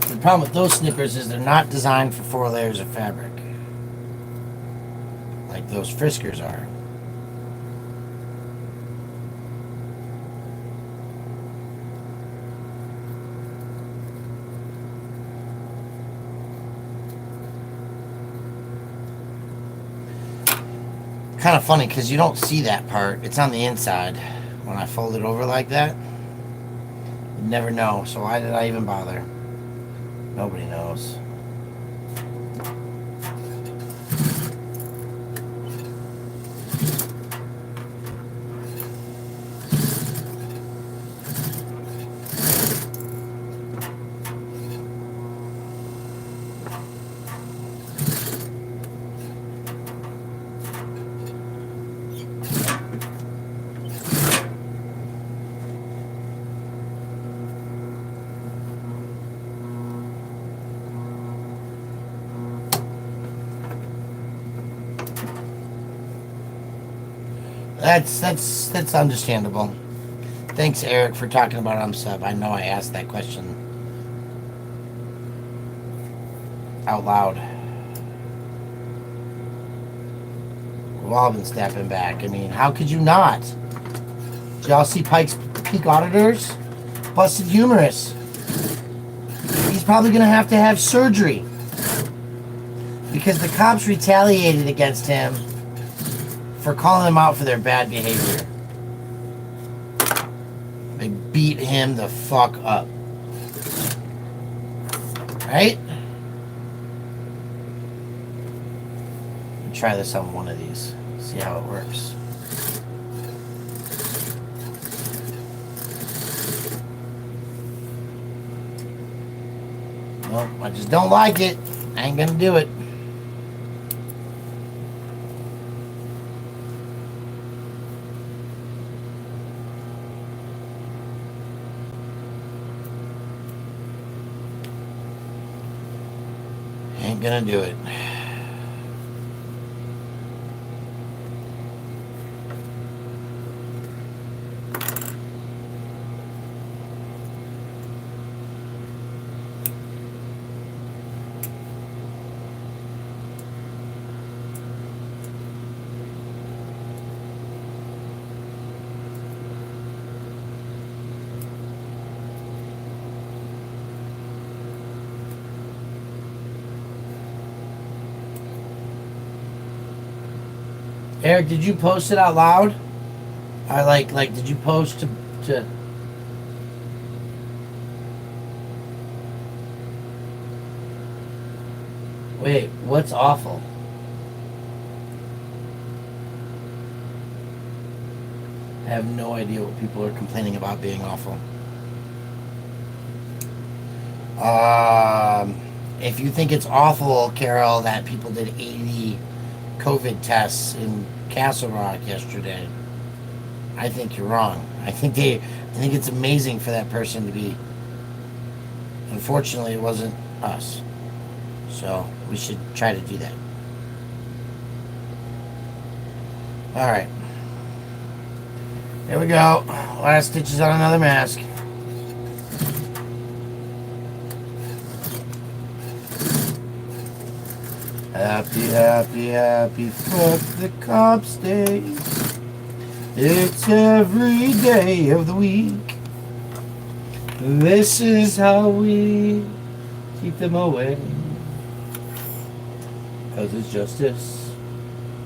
The problem with those snippers is they're not designed for 4 layers of fabric. Like those Friskers are. Kind of funny because you don't see that part. It's on the inside. When I fold it over like that, you never know. So why did I even bother? Nobody knows. That's understandable. Thanks, Eric, for talking about unsub. I know I asked that question out loud. We've all been stepping back. I mean, how could you not? Did y'all see Pike's Peak Auditors? Busted humorous. He's probably going to have surgery because the cops retaliated against him for calling them out for their bad behavior. They beat him the fuck up. Right? Try this on one of these. See how it works. Well, I just don't like it. I ain't gonna do it. Ain't gonna do it. Eric, did you post it out loud? I like did you post to Wait, what's awful? I have no idea what people are complaining about being awful. If you think it's awful, Carol, that people did 80 COVID tests in Castle Rock yesterday, I think you're wrong. I think it's amazing for that person to be. Unfortunately, it wasn't us, so we should try to do that. All right, there we go. Last stitches on another mask. Happy, happy, happy, fuck the cops day. It's every day of the week. This is how we keep them away. 'Cause it's justice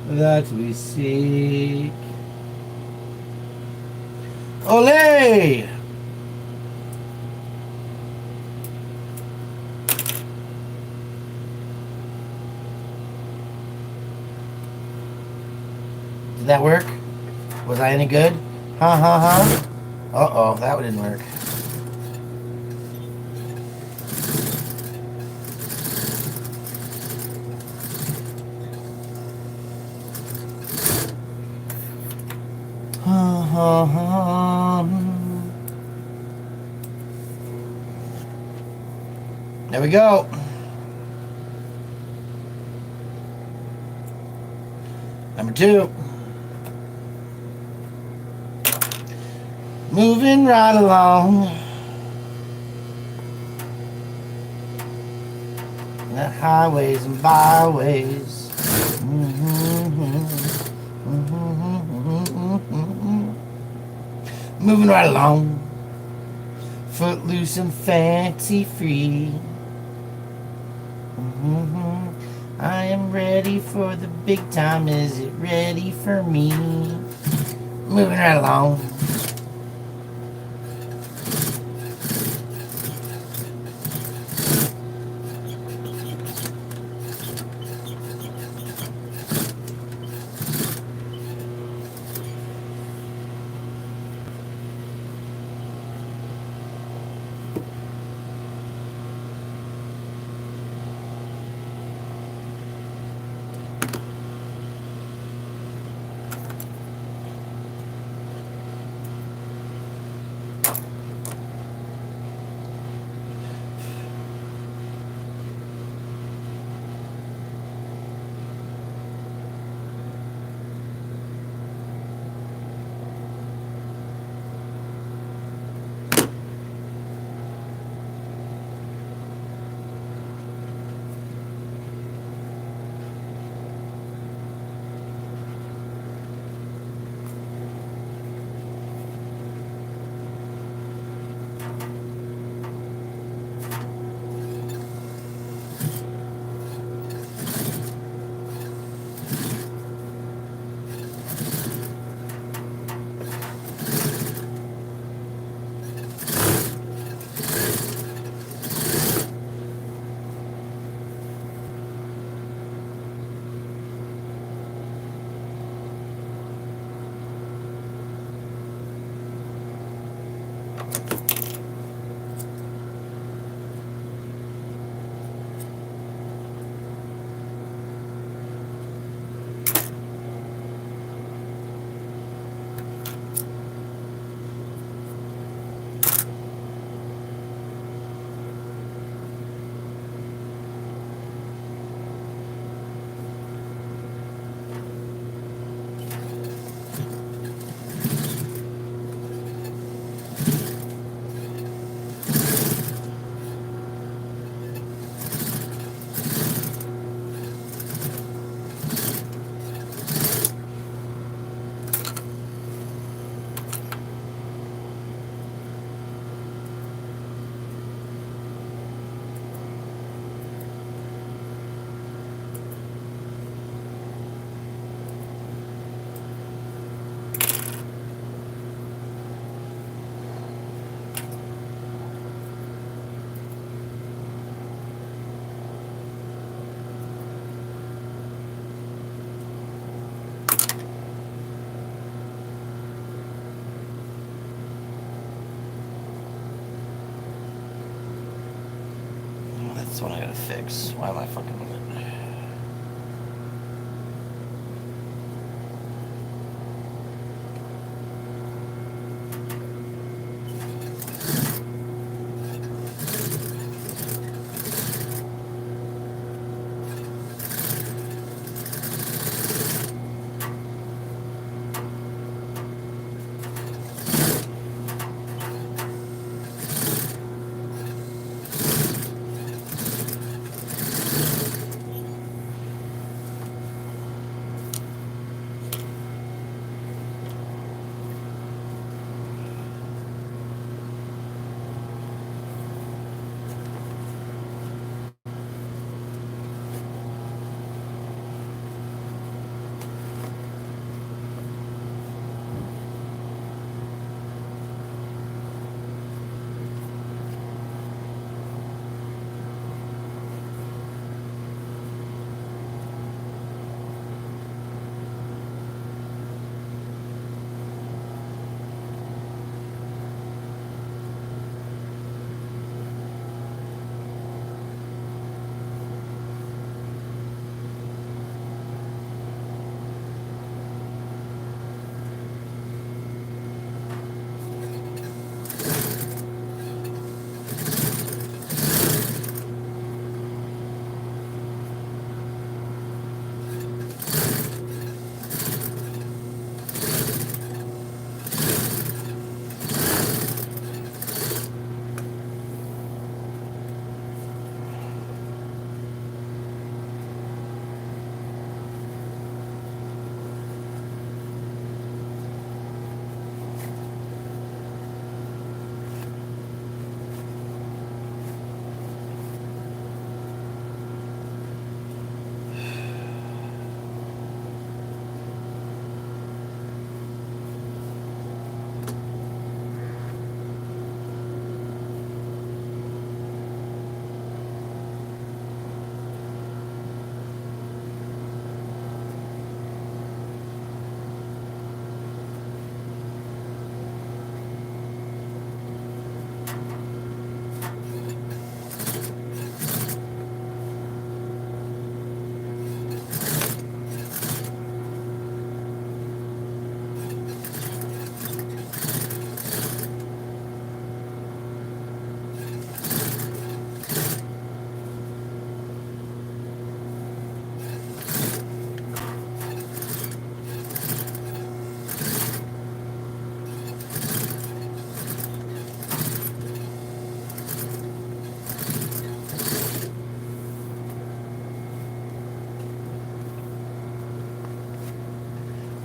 that we seek. Olé! Did that work? Was I any good? Ha ha ha. Uh-oh, that one didn't work. There we go. Number 2. Moving right along. The highways and byways. Moving right along. Footloose and fancy free. I am ready for the big time. Is it ready for me? Moving right along. That's what I gotta fix. Why am I fucking with it?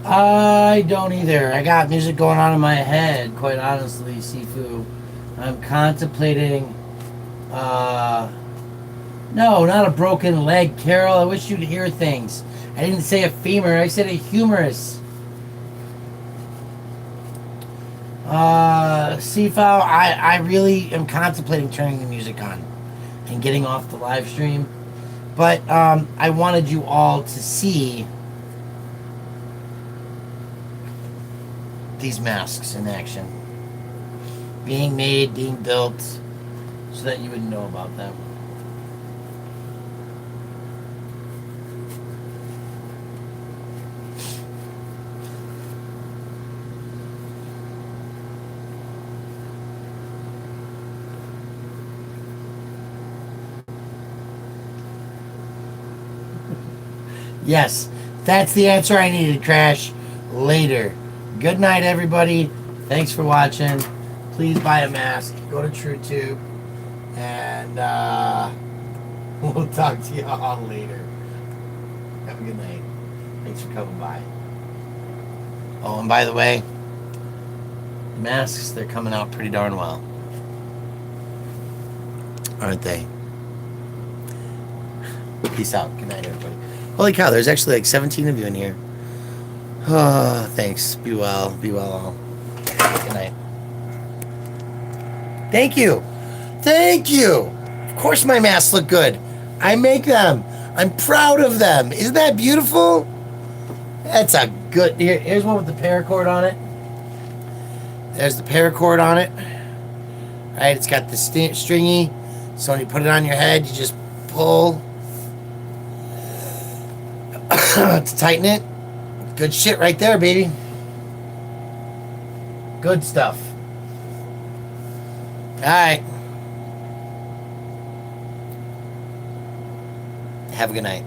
I don't either. I got music going on in my head, quite honestly, Sifu. I'm contemplating, no, not a broken leg, Carol. I wish you'd hear things. I didn't say a femur, I said a humerus. Seafowl, I really am contemplating turning the music on and getting off the live stream. But I wanted you all to see these masks in action. Being made, being built, so that you would know about them. Yes, that's the answer I needed, Crash. Later. Good night, everybody. Thanks for watching. Please buy a mask. Go to TrueTube. And we'll talk to y'all later. Have a good night. Thanks for coming by. Oh, and by the way, masks, they're coming out pretty darn well. Aren't they? Peace out. Good night, everybody. Holy cow, there's actually like 17 of you in here. Oh, thanks. Be well. Be well all. Good night. Thank you. Thank you. Of course my masks look good. I make them. I'm proud of them. Isn't that beautiful? That's a good... Here's one with the paracord on it. There's the paracord on it. All right, it's got the stringy. So when you put it on your head, you just pull to tighten it. Good shit right there, baby. Good stuff. All right. Have a good night.